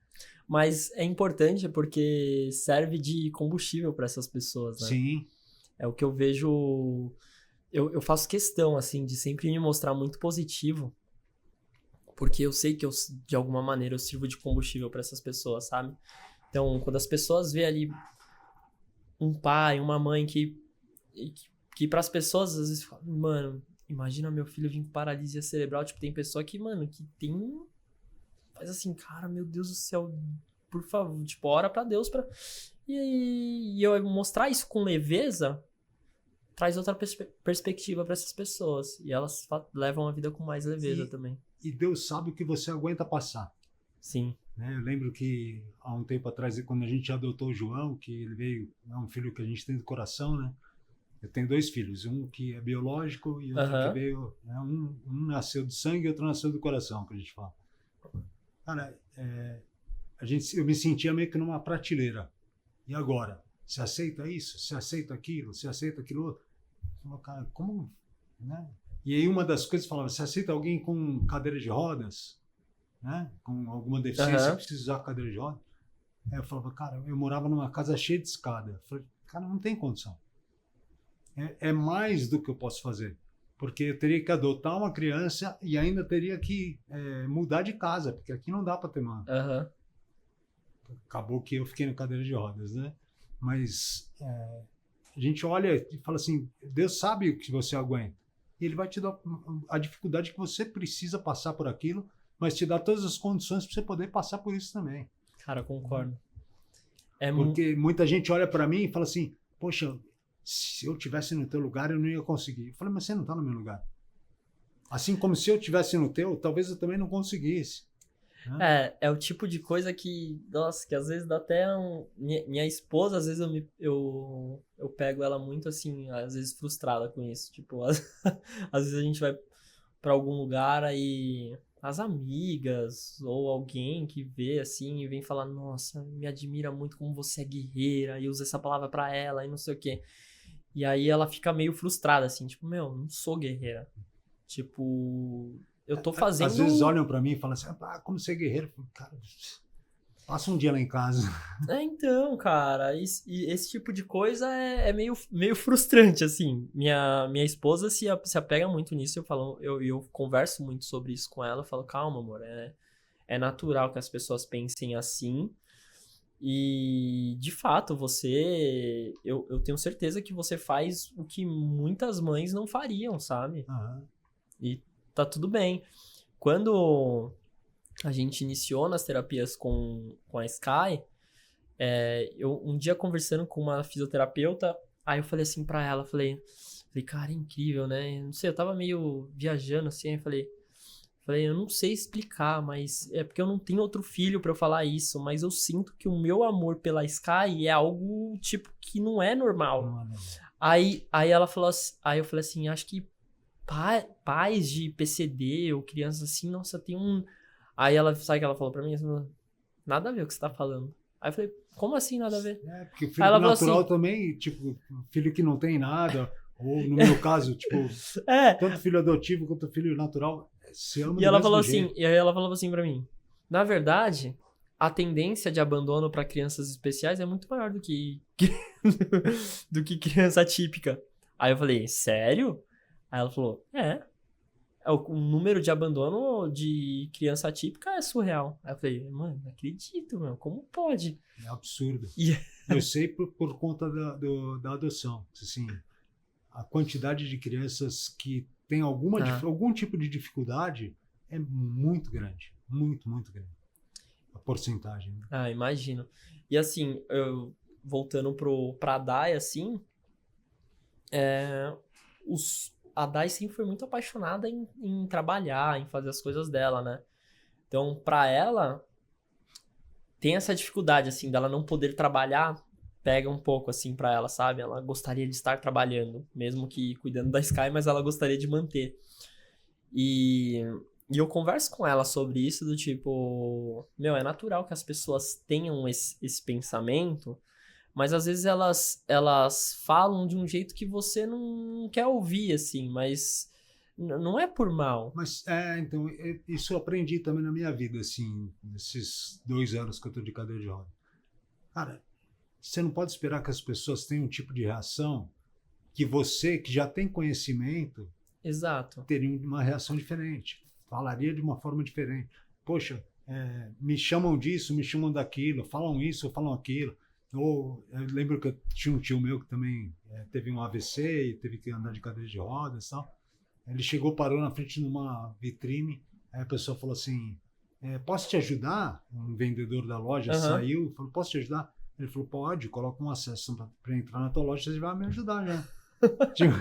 C: Mas é importante porque serve de combustível para essas pessoas, né?
B: Sim.
C: É o que eu vejo... Eu faço questão, assim, de sempre me mostrar muito positivo, porque eu sei que de alguma maneira eu sirvo de combustível para essas pessoas, sabe? Então, quando as pessoas vê ali um pai, uma mãe que para as pessoas às vezes falam, mano, imagina meu filho vir com paralisia cerebral, tipo, tem pessoa que, mano, que tem... Faz assim, cara, meu Deus do céu, por favor, tipo, ora pra Deus pra... E eu mostrar isso com leveza traz outra perspectiva pra essas pessoas. E elas levam a vida com mais leveza também.
B: E Deus sabe o que você aguenta passar.
C: Sim.
B: Né? Eu lembro que há um tempo atrás, quando a gente adotou o João, que ele veio, é um filho que a gente tem do coração, né? Eu tenho 2 filhos, um que é biológico e outro que veio... Né? Um nasceu do sangue e outro nasceu do coração, que a gente fala. Cara, eu me sentia meio que numa prateleira. E agora? Você aceita isso? Você aceita aquilo? Você aceita aquilo outro? Eu falava, cara, como... Né? E aí uma das coisas falava, você aceita alguém com cadeira de rodas? Né? Com alguma deficiência, precisa usar cadeira de rodas? Aí eu falava, cara, eu morava numa casa cheia de escada. Eu falei, cara, não tem condição. É mais do que eu posso fazer. Porque eu teria que adotar uma criança e ainda teria que mudar de casa, porque aqui não dá para ter uma. Acabou que eu fiquei na cadeira de rodas, né? Mas a gente olha e fala assim, Deus sabe o que você aguenta. E Ele vai te dar a dificuldade que você precisa passar por aquilo, mas te dá todas as condições para você poder passar por isso também.
C: Cara, eu concordo.
B: Porque muita gente olha para mim e fala assim, poxa, se eu tivesse no teu lugar, eu não ia conseguir. Eu falei, mas você não está no meu lugar. Assim como se eu tivesse no teu, talvez eu também não conseguisse. Né?
C: É o tipo de coisa que, nossa, que às vezes dá até minha esposa, às vezes eu pego ela muito assim, às vezes frustrada com isso. Tipo, às vezes a gente vai pra algum lugar aí as amigas ou alguém que vê assim e vem falar, nossa, me admira muito como você é guerreira, e usa essa palavra pra ela e não sei o quê. E aí ela fica meio frustrada, assim, tipo, meu, não sou guerreira. Tipo, eu tô fazendo...
B: Às vezes olham pra mim e falam assim, como ser guerreiro? Eu falo, cara, passa um dia lá em casa.
C: Então, cara, esse tipo de coisa é meio frustrante, assim. Minha esposa se apega muito nisso, eu converso muito sobre isso com ela, eu falo, calma, amor, é natural que as pessoas pensem assim, e, de fato, eu tenho certeza que você faz o que muitas mães não fariam, sabe?
B: Uhum.
C: E tá tudo bem. Quando a gente iniciou nas terapias com a Sky, eu um dia conversando com uma fisioterapeuta, aí eu falei assim pra ela, falei, cara, é incrível, né? Não sei, eu tava meio viajando assim, aí falei, eu não sei explicar, mas é porque eu não tenho outro filho pra eu falar isso, mas eu sinto que o meu amor pela Sky é algo, tipo, que não é normal. Aí ela falou assim, aí eu falei assim, acho que pais de PCD ou crianças assim, nossa, tem um... Aí ela, sabe o que ela falou pra mim? Ela falou, nada a ver o que você tá falando. Aí eu falei, como assim nada a ver?
B: Porque filho natural assim, também, tipo, filho que não tem nada, ou no meu caso, tipo, tanto filho adotivo quanto filho natural, se ama
C: e ela falou assim, e aí ela falou assim pra mim, na verdade, a tendência de abandono pra crianças especiais é muito maior do que criança atípica. Aí eu falei, sério? Aí ela falou, o número de abandono de criança atípica é surreal. Aí eu falei, mano, não acredito, meu, como pode?
B: É absurdo. Eu sei por conta da adoção. Assim, a quantidade de crianças que tem algum tipo de dificuldade é muito grande. Muito, muito grande. A porcentagem. Né?
C: Ah, imagino. E assim, voltando pra Dai, assim, a Dai sempre foi muito apaixonada em trabalhar, em fazer as coisas dela, né? Então, pra ela, tem essa dificuldade, assim, dela não poder trabalhar, pega um pouco, assim, pra ela, sabe? Ela gostaria de estar trabalhando, mesmo que cuidando da Sky, mas ela gostaria de manter. E eu converso com ela sobre isso, do tipo, meu, é natural que as pessoas tenham esse pensamento, mas às vezes elas falam de um jeito que você não quer ouvir, assim, mas não é por mal.
B: Mas, então, isso eu aprendi também na minha vida, assim, nesses 2 anos que eu tô de cadeira de roda. Cara, você não pode esperar que as pessoas tenham um tipo de reação que você, que já tem conhecimento,
C: exato,
B: teria uma reação diferente, falaria de uma forma diferente. Poxa, me chamam disso, me chamam daquilo, falam isso, falam aquilo. Ou eu lembro que eu tinha um tio meu que também teve um AVC e teve que andar de cadeira de rodas e tal. Ele chegou, parou na frente de uma vitrine, aí a pessoa falou assim, posso te ajudar? Um vendedor da loja saiu, falou, posso te ajudar? Ele falou, pode, coloca um acesso para entrar na tua loja, você vai me ajudar já. Tipo,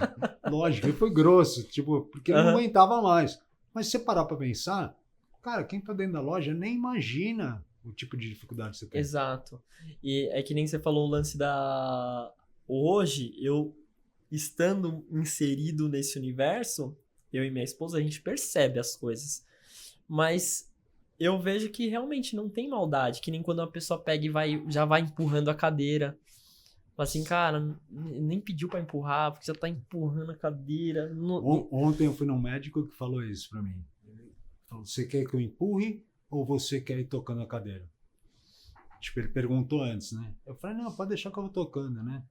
B: lógico, ele foi grosso, tipo, porque ele não aguentava mais. Mas se você parar para pensar, cara, quem tá dentro da loja nem imagina o tipo de dificuldade que você tem.
C: Exato. E é que nem você falou o lance da... Hoje, eu estando inserido nesse universo, eu e minha esposa, a gente percebe as coisas. Mas eu vejo que realmente não tem maldade, que nem quando uma pessoa pega e já vai empurrando a cadeira. Fala assim, cara, nem pediu pra empurrar, porque já tá empurrando a cadeira.
B: Ontem eu fui num médico que falou isso pra mim. Ele falou, você quer que eu empurre ou você quer ir tocando a cadeira? Tipo, ele perguntou antes, né? Eu falei, não, pode deixar que eu vou tocando, né?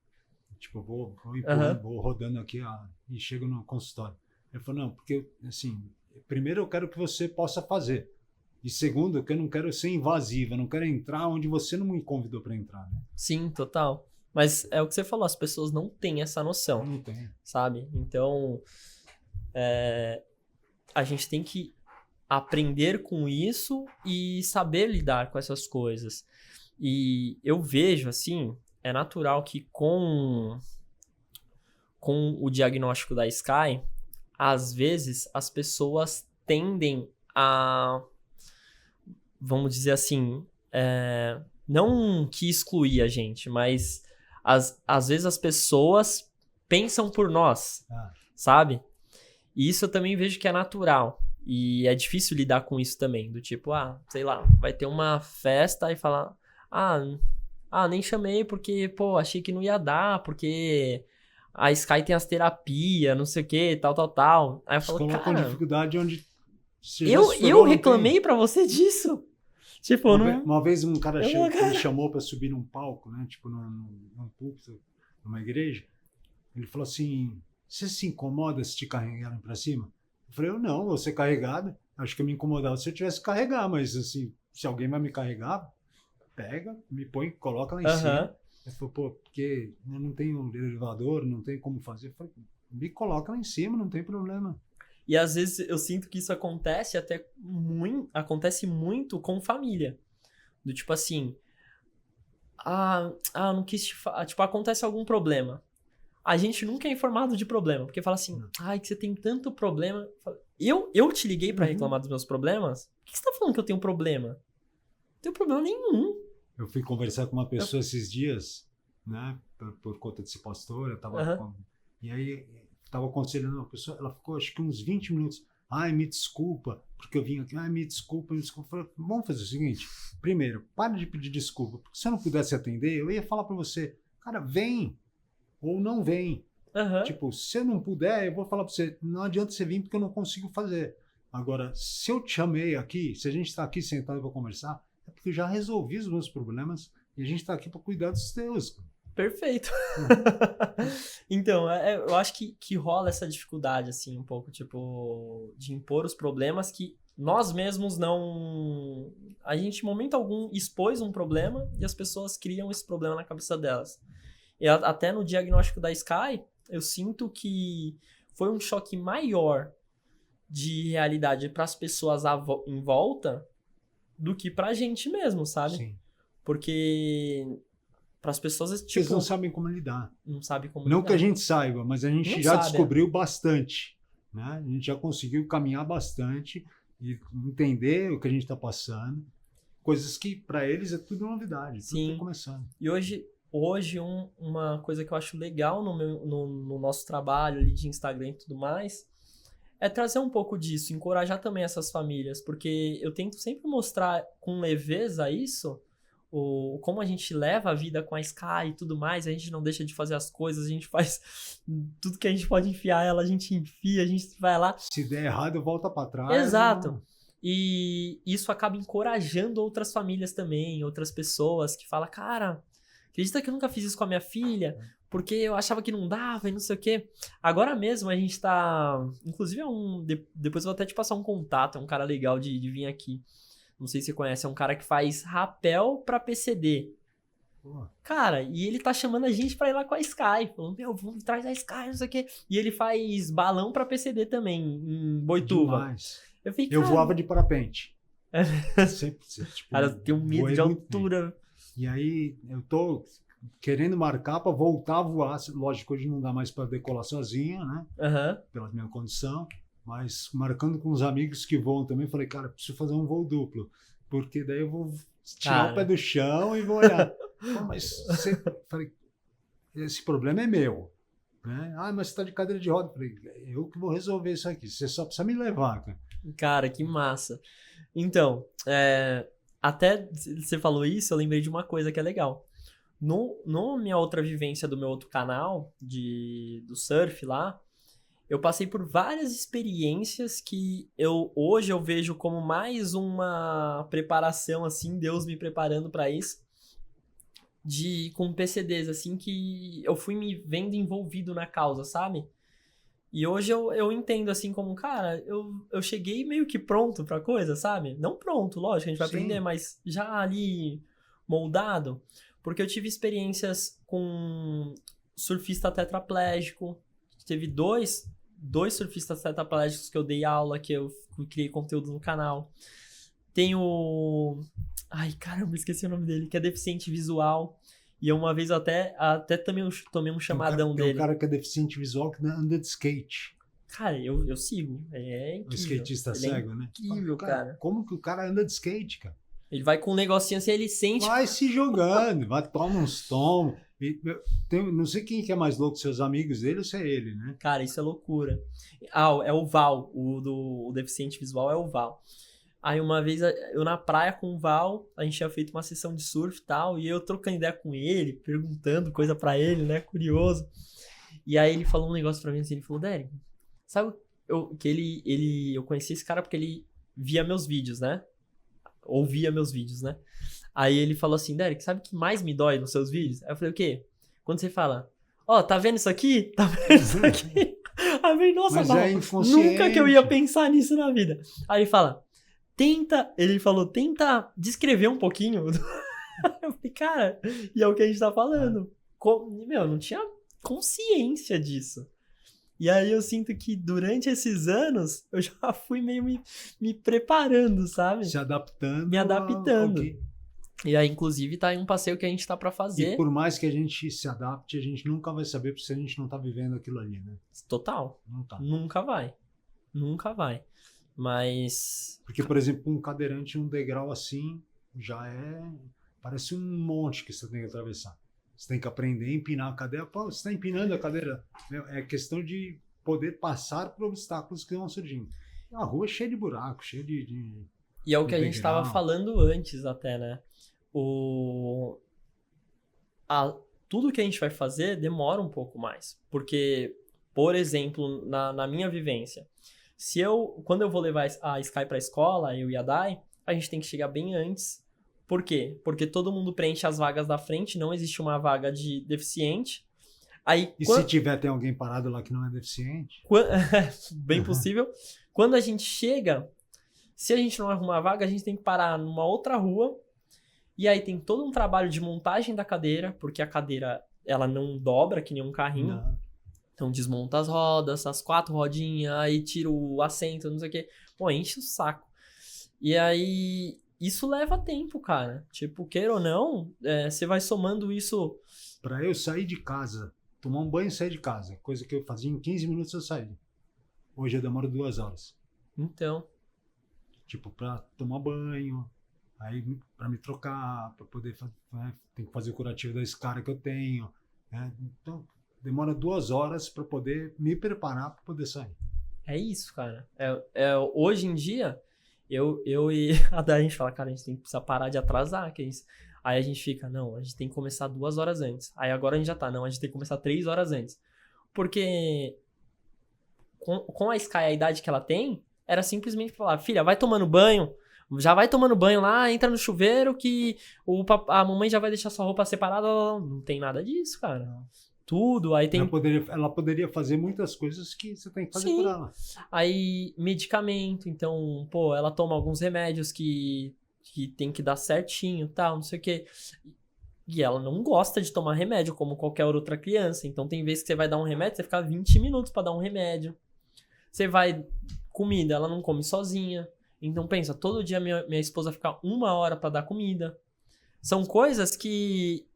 B: Tipo, eu vou empurrando, vou rodando aqui e chego no consultório. Ele falou, não, porque, assim, primeiro eu quero que você possa fazer. E segundo, que eu não quero ser invasiva, eu não quero entrar onde você não me convidou para entrar, né?
C: Sim, total. Mas é o que você falou, as pessoas não têm essa noção.
B: Não tem.
C: Sabe? Então, a gente tem que aprender com isso e saber lidar com essas coisas. E eu vejo, assim, é natural que com o diagnóstico da Sky, às vezes as pessoas tendem a, vamos dizer assim, não que excluir a gente, mas às vezes as pessoas pensam por nós, sabe? E isso eu também vejo que é natural. E é difícil lidar com isso também, do tipo, sei lá, vai ter uma festa e falar, nem chamei porque, pô, achei que não ia dar, porque a Sky tem as terapias, não sei o que, tal. Aí eu falo, cara...
B: dificuldade onde...
C: Eu reclamei pra você disso? Tipo,
B: uma vez um cara me chamou pra subir num palco, né? Tipo, num púlpito, numa igreja. Ele falou assim, você se incomoda se te carregarem pra cima? Eu falei, eu não, vou ser carregado. Acho que eu me incomodava se eu tivesse que carregar, mas assim, se alguém vai me carregar, pega, me põe, coloca lá em cima. Ele falou, pô, porque eu não tenho um elevador, não tem como fazer. Eu falei, me coloca lá em cima, não tem problema.
C: E às vezes eu sinto que isso acontece acontece muito com família. Do tipo assim, não quis te falar. Tipo, acontece algum problema. A gente nunca é informado de problema, porque fala assim, que você tem tanto problema. Eu te liguei pra reclamar dos meus problemas? Por que você tá falando que eu tenho problema? Não tenho problema nenhum.
B: Eu fui conversar com uma pessoa esses dias, né, por conta de ser pastor, e aí estava aconselhando uma pessoa, ela ficou acho que uns 20 minutos, me desculpa, porque eu vim aqui, me desculpa. Eu falei, vamos fazer o seguinte, primeiro, para de pedir desculpa, porque se eu não pudesse atender, eu ia falar para você, cara, vem, ou não vem. Tipo, se eu não puder, eu vou falar para você, não adianta você vir porque eu não consigo fazer. Agora, se eu te chamei aqui, se a gente está aqui sentado para conversar, é porque eu já resolvi os meus problemas e a gente está aqui para cuidar dos teus.
C: Perfeito. Então, eu acho que rola essa dificuldade, assim, um pouco, tipo, de impor os problemas que nós mesmos não... A gente, em momento algum, expôs um problema e as pessoas criam esse problema na cabeça delas. E até no diagnóstico da Sky, eu sinto que foi um choque maior de realidade para as pessoas em volta do que pra gente mesmo, sabe?
B: Sim.
C: Porque para as pessoas, tipo...
B: Eles não sabem como lidar.
C: Não sabem como
B: lidar. Não que a gente saiba, mas a gente já descobriu bastante. Né? A gente já conseguiu caminhar bastante e entender o que a gente está passando. Coisas que para eles é tudo novidade.
C: Sim.
B: Tudo tá começando.
C: E hoje uma coisa que eu acho legal no nosso trabalho ali de Instagram e tudo mais é trazer um pouco disso, encorajar também essas famílias, porque eu tento sempre mostrar com leveza isso, como a gente leva a vida com a Sky e tudo mais, a gente não deixa de fazer as coisas, a gente faz tudo que a gente pode enfiar ela, a gente enfia, a gente vai lá.
B: Se der errado, volta para trás.
C: Exato. Não. E isso acaba encorajando outras famílias também, outras pessoas que falam, cara, acredita que eu nunca fiz isso com a minha filha? Porque eu achava que não dava e não sei o quê. Agora mesmo a gente tá... Inclusive depois eu vou até te passar um contato, é um cara legal de vir aqui. Não sei se você conhece, é um cara que faz rapel pra PCD. Cara, e ele tá chamando a gente pra ir lá com a Sky. Falando, vamos traz a Sky, não sei o quê. E ele faz balão pra PCD também, em Boituva.
B: Demais.
C: Eu
B: voava de parapente. Sempre, tipo,
C: cara, eu tenho medo de altura.
B: E aí eu tô querendo marcar para voltar a voar. Lógico, hoje não dá mais para decolar sozinha, né? Pela minha condição. Mas marcando com os amigos que voam também, falei, cara, preciso fazer um voo duplo. Porque daí eu vou tirar o pé do chão e vou olhar. Pô, mas falei, esse problema é meu. Né? Mas você tá de cadeira de roda. Falei, eu que vou resolver isso aqui. Você só precisa me levar, cara.
C: Cara, que massa. Então, até você falou isso, eu lembrei de uma coisa que é legal. No minha outra vivência do meu outro canal, do surf lá, eu passei por várias experiências que hoje eu vejo como mais uma preparação, assim, Deus me preparando para isso, com PCDs, assim, que eu fui me vendo envolvido na causa, sabe? E hoje eu entendo, assim, como, cara, eu cheguei meio que pronto pra coisa, sabe? Não pronto, lógico, a gente vai aprender, mas já ali moldado. Porque eu tive experiências com surfista tetraplégico. Teve dois surfistas tetraplégicos que eu dei aula, que eu criei conteúdo no canal. Tem o... Ai, caramba, esqueci o nome dele, que é deficiente visual. E uma vez eu até também tomei um chamadão dele.
B: Tem um cara que é deficiente visual que anda de skate.
C: Cara, eu sigo. É incrível.
B: O skatista cego, né?
C: Incrível, cara.
B: Como que o cara anda de skate, cara?
C: Ele vai com um negocinho assim, ele sente...
B: Vai se jogando, vai tomar uns tomos. Não sei quem que é mais louco, seus amigos dele ou se é ele, né?
C: Cara, isso é loucura. É o Val, o deficiente visual é o Val. Aí uma vez eu na praia com o Val, a gente tinha feito uma sessão de surf e tal, e eu trocando ideia com ele, perguntando coisa pra ele, né, curioso. E aí ele falou um negócio pra mim assim, ele falou, Derek, sabe eu conheci esse cara porque ele via meus vídeos, né? Ouvia meus vídeos, né? Aí ele falou assim, Derek, sabe o que mais me dói nos seus vídeos? Aí eu falei, o quê? Quando você fala, tá vendo isso aqui? Tá vendo isso aqui? Aí eu falei, nossa,
B: Mas
C: Val,
B: é inconsciente.
C: nunca que eu ia pensar nisso na vida. Aí ele fala, tenta descrever um pouquinho. Eu falei, cara, e é o que a gente tá falando. Eu não tinha consciência disso. E aí eu sinto que durante esses anos, eu já fui meio me preparando, sabe?
B: Se adaptando.
C: Me adaptando. E aí, inclusive, tá aí um passeio que a gente tá pra fazer.
B: E por mais que a gente se adapte, a gente nunca vai saber se a gente não tá vivendo aquilo ali, né?
C: Total.
B: Não tá.
C: Nunca vai. Nunca vai. Mas...
B: Porque, por exemplo, um cadeirante, um degrau assim, parece um monte que você tem que atravessar. Você tem que aprender a empinar a cadeira. Pô, você está empinando a cadeira. É questão de poder passar por obstáculos que vão surgindo. A rua é cheia de buracos, cheia de
C: E é o que a gente estava falando antes até, né? Tudo que a gente vai fazer demora um pouco mais. Porque, por exemplo, na minha vivência, quando eu vou levar a Sky pra escola, eu e a Dai, a gente tem que chegar bem antes. Por quê? Porque todo mundo preenche as vagas da frente, não existe uma vaga de deficiente.
B: Se tiver, tem alguém parado lá que não é deficiente?
C: Bem possível. Quando a gente chega, se a gente não arrumar a vaga, a gente tem que parar numa outra rua. E aí tem todo um trabalho de montagem da cadeira, porque a cadeira ela não dobra que nem um carrinho.
B: Não.
C: Então desmonta as rodas, as 4 rodinhas, aí tira o assento, não sei o quê. Pô, enche o saco. E aí... Isso leva tempo, cara. Tipo, queira ou não, você vai somando isso...
B: Pra eu sair de casa, tomar um banho e sair de casa, coisa que eu fazia em 15 minutos eu saí. Hoje eu demoro 2 horas.
C: Então.
B: Tipo, pra tomar banho, aí pra me trocar, pra poder fazer... Tem que fazer o curativo da escara que eu tenho. Né? Então, demora 2 horas pra poder me preparar pra poder sair.
C: É isso, cara. Hoje em dia... Eu e a Dai, a gente fala, cara, a gente tem que precisar parar de atrasar. Aí a gente fica, não, a gente tem que começar 2 horas antes. Aí agora a gente já tá, não, a gente tem que começar 3 horas antes. Porque com a Sky, a idade que ela tem, era simplesmente falar, filha, vai tomando banho, já vai tomando banho lá, entra no chuveiro que a mamãe já vai deixar sua roupa separada. Não tem nada disso, cara. Tudo, aí tem...
B: Ela poderia fazer muitas coisas que você tem que fazer por ela.
C: Aí, medicamento, então, pô, ela toma alguns remédios que tem que dar certinho, tal, não sei o quê. E ela não gosta de tomar remédio, como qualquer outra criança. Então, tem vezes que você vai dar um remédio, você fica 20 minutos pra dar um remédio. Você vai... Comida, ela não come sozinha. Então, pensa, todo dia minha esposa fica 1 hora pra dar comida. São coisas que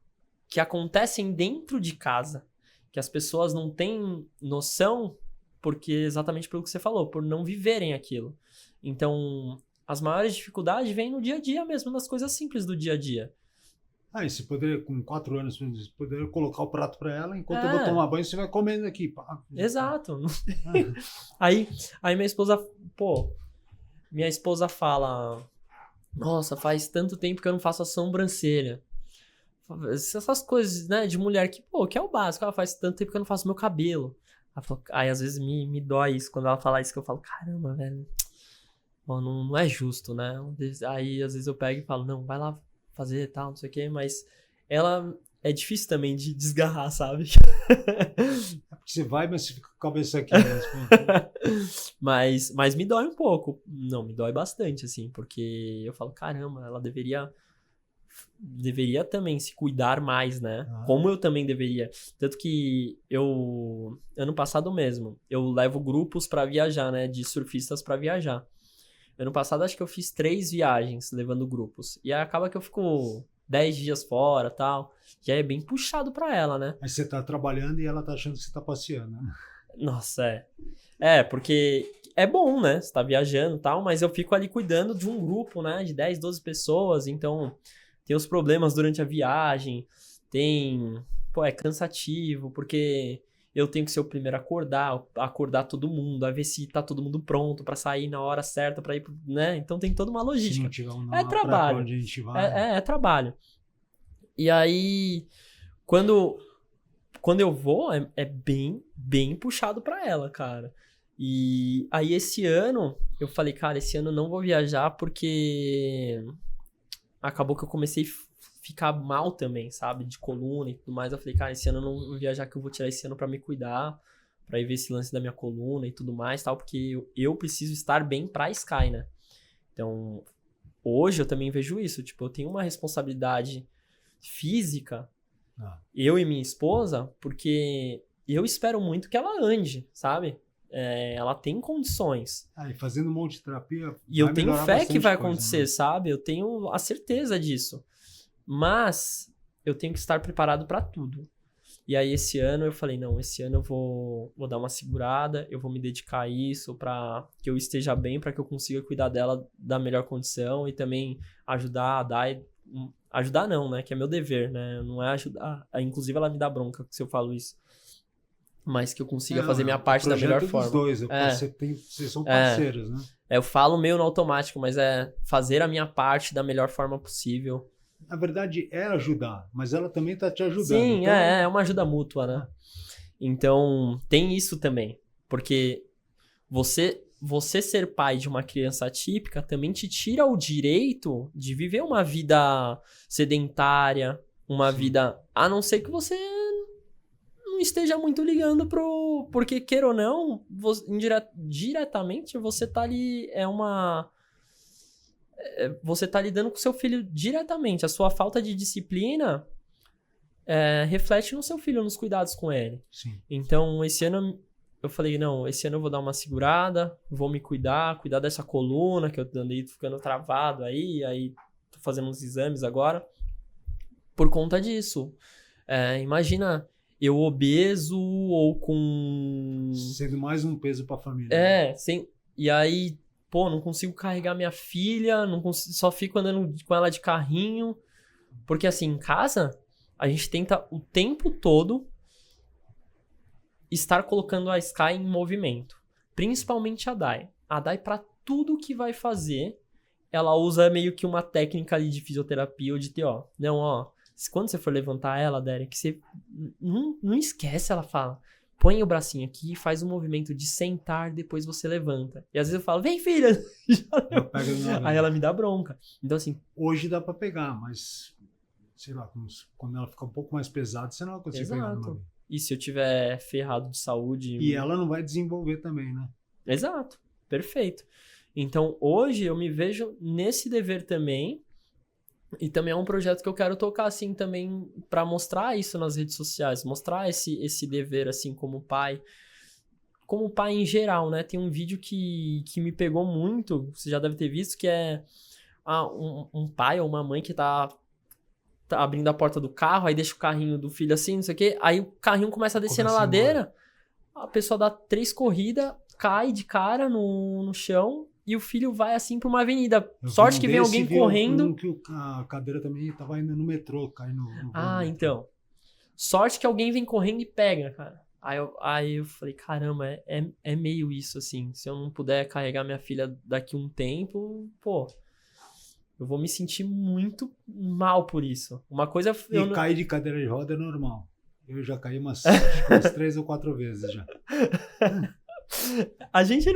C: acontecem dentro de casa, que as pessoas não têm noção, porque exatamente pelo que você falou, por não viverem aquilo. Então, as maiores dificuldades vêm no dia a dia mesmo, nas coisas simples do dia a dia.
B: E você poderia, com 4 anos, você poderia colocar o prato para ela, enquanto eu vou tomar banho, você vai comendo aqui.
C: Exato. Aí minha esposa fala, nossa, faz tanto tempo que eu não faço a sobrancelha. Essas coisas, né, de mulher que é o básico. Ela faz tanto tempo que eu não faço meu cabelo. Aí às vezes me dói isso quando ela fala isso, que eu falo, caramba, velho, bom, não é justo, né? Aí às vezes eu pego e falo, não, vai lá fazer e tal, não sei o que, mas ela é difícil também de desgarrar, sabe?
B: Você vai, mas você fica com a cabeça aqui. Né?
C: mas me dói um pouco. Não, me dói bastante, assim, porque eu falo, caramba, ela deveria também se cuidar mais, né? Como eu também deveria. Tanto que ano passado mesmo, eu levo grupos pra viajar, né? De surfistas pra viajar. Ano passado acho que eu fiz 3 viagens levando grupos. E aí acaba que eu fico 10 dias fora e tal. Já é bem puxado pra ela, né?
B: Mas você tá trabalhando e ela tá achando que você tá passeando, né?
C: Nossa, porque é bom, né? Você tá viajando e tal, mas eu fico ali cuidando de um grupo, né? De 10, 12 pessoas, então... Tem os problemas durante a viagem, tem pô, é cansativo, porque eu tenho que ser o primeiro a acordar todo mundo, a ver se tá todo mundo pronto pra sair na hora certa, pra ir, né? Então tem toda uma
B: Se
C: logística.
B: não tiver um
C: É trabalho.
B: onde a gente vai.
C: É trabalho. E aí, quando eu vou, é bem puxado pra ela, cara. E aí esse ano, eu falei, cara, esse ano eu não vou viajar porque acabou que eu comecei a ficar mal também, sabe? De coluna e tudo mais. Eu falei, cara, esse ano eu não vou viajar, que eu vou tirar esse ano pra me cuidar, pra ir ver esse lance da minha coluna e tudo mais, tal, porque eu preciso estar bem pra Sky, né? Então, hoje eu também vejo isso, tipo, eu tenho uma responsabilidade física, eu e minha esposa, porque eu espero muito que ela ande, sabe? Ela tem condições.
B: E fazendo um monte de terapia.
C: E eu tenho fé que vai acontecer,
B: né?
C: sabe? Eu tenho a certeza disso. Mas eu tenho que estar preparado pra tudo. E aí esse ano eu falei, não, esse ano eu vou dar uma segurada, eu vou me dedicar a isso pra que eu esteja bem, pra que eu consiga cuidar dela da melhor condição e também ajudar a dar. Ajudar não, né? Que é meu dever, né? Não é ajudar. Inclusive ela me dá bronca se eu falo isso. Mas que eu consiga fazer minha parte da melhor forma.
B: Dos dois, vocês são parceiros, né?
C: Eu falo meio no automático, mas é fazer a minha parte da melhor forma possível.
B: Na verdade, é ajudar, mas ela também tá te ajudando.
C: Sim,
B: então...
C: é uma ajuda mútua, né? Então, tem isso também. Porque você ser pai de uma criança atípica também te tira o direito de viver uma vida sedentária, uma vida... A não ser que você não esteja muito ligando pro... Porque, queira ou não, diretamente você tá ali... Você tá lidando com seu filho diretamente. A sua falta de disciplina reflete no seu filho, nos cuidados com ele.
B: Sim.
C: Então, esse ano eu falei, não, esse ano eu vou dar uma segurada, vou me cuidar dessa coluna, que eu andei ficando travado aí tô fazendo uns exames agora. Por conta disso. Imagina eu obeso ou com...
B: Sendo mais um peso pra família.
C: E aí... Pô, não consigo carregar minha filha, só fico andando com ela de carrinho. Porque assim, em casa, a gente tenta o tempo todo estar colocando a Sky em movimento. Principalmente a Dai. A Dai, pra tudo que vai fazer, ela usa meio que uma técnica ali de fisioterapia ou de quando você for levantar ela, Derek, você não esquece, ela fala. Põe o bracinho aqui e faz um movimento de sentar, depois você levanta. E às vezes eu falo, vem filha! Aí ela me dá bronca. Então assim...
B: Hoje dá pra pegar, mas... Sei lá, quando ela ficar um pouco mais pesada, você não vai conseguir pegar numa vez.
C: E se eu tiver ferrado de saúde...
B: E ela não vai desenvolver também, né?
C: Exato. Perfeito. Então hoje eu me vejo nesse dever também. E também é um projeto que eu quero tocar, assim, também pra mostrar isso nas redes sociais. Mostrar esse dever, assim, como pai. Como pai em geral, né? Tem um vídeo que me pegou muito, você já deve ter visto, que é um pai ou uma mãe que tá abrindo a porta do carro, aí deixa o carrinho do filho assim, não sei o quê. Aí o carrinho começa a descer na ladeira, a pessoa dá 3 corridas, cai de cara no chão... E o filho vai assim pra uma avenida. Sorte que vem alguém correndo.
B: Que a cadeira também tava indo no metrô, caindo no
C: então. Sorte que alguém vem correndo e pega, cara. Aí eu falei, caramba, é meio isso, assim. Se eu não puder carregar minha filha daqui um tempo, pô, eu vou me sentir muito mal por isso. Uma coisa...
B: cair de cadeira de roda é normal. Eu já caí umas 3 ou 4 vezes já.
C: A gente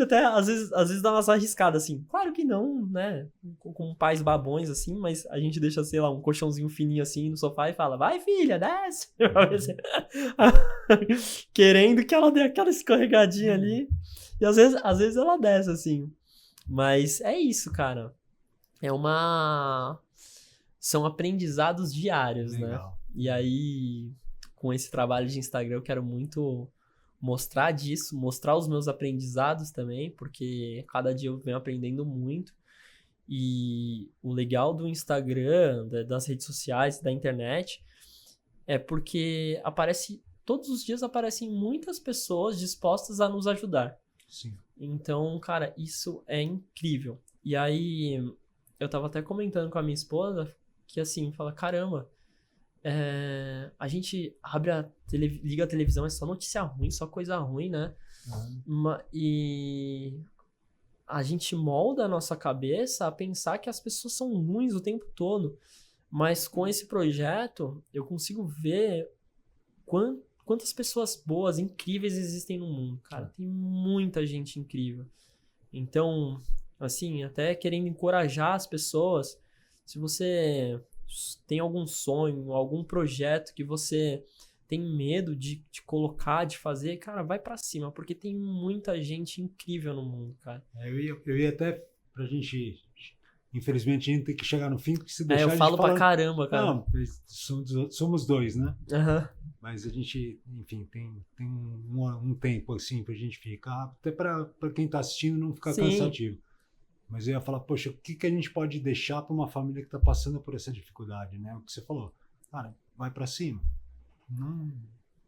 C: até às vezes dá umas arriscadas assim. Claro que não, né? Com pais babões assim, mas a gente deixa, sei lá, um colchãozinho fininho assim no sofá e fala: vai, filha, desce. Querendo que ela dê aquela escorregadinha ali. E às vezes ela desce assim. Mas é isso, cara. São aprendizados diários,
B: legal,
C: né? E aí, com esse trabalho de Instagram, eu quero muito mostrar disso, mostrar os meus aprendizados também, porque cada dia eu venho aprendendo muito. E o legal do Instagram, das redes sociais, da internet, é porque todos os dias aparecem muitas pessoas dispostas a nos ajudar.
B: Sim.
C: Então, cara, isso é incrível. E aí, eu tava até comentando com a minha esposa que, assim, fala, caramba, a gente liga a televisão, é só notícia ruim, só coisa ruim, né? E a gente molda a nossa cabeça a pensar que as pessoas são ruins o tempo todo. Mas com esse projeto, eu consigo ver quantas pessoas boas, incríveis existem no mundo, cara. Tem muita gente incrível. Então, assim, até querendo encorajar as pessoas, se você tem algum sonho, algum projeto que você tem medo de colocar, de fazer, cara, vai pra cima, porque tem muita gente incrível no mundo, cara.
B: Eu ia até pra gente... Infelizmente, a gente tem que chegar no fim, porque se deixar...
C: eu falo pra caramba, cara.
B: Não, somos dois, né?
C: Uhum.
B: Mas a gente, enfim, tem um tempo, assim, pra gente ficar, até pra quem tá assistindo não ficar cansativo. Mas eu ia falar, poxa, o que a gente pode deixar pra uma família que tá passando por essa dificuldade, né? O que você falou, cara, vai pra cima. Não...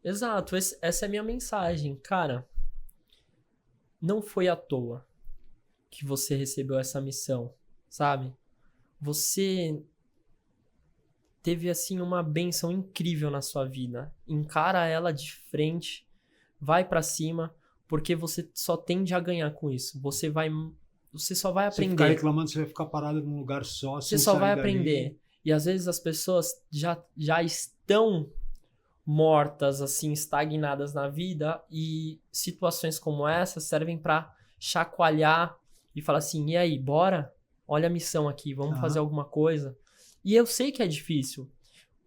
C: Exato, essa é a minha mensagem. Cara, não foi à toa que você recebeu essa missão, sabe? Você teve, assim, uma bênção incrível na sua vida. Encara ela de frente, vai pra cima, porque você só tende a ganhar com isso. Você só vai aprender.
B: Se ficar reclamando, você vai ficar parado num lugar só.
C: Você só vai aprender. E às vezes as pessoas já estão mortas, assim, estagnadas na vida, e situações como essa servem pra chacoalhar e falar assim, e aí, bora? Olha a missão aqui, vamos fazer alguma coisa. E eu sei que é difícil.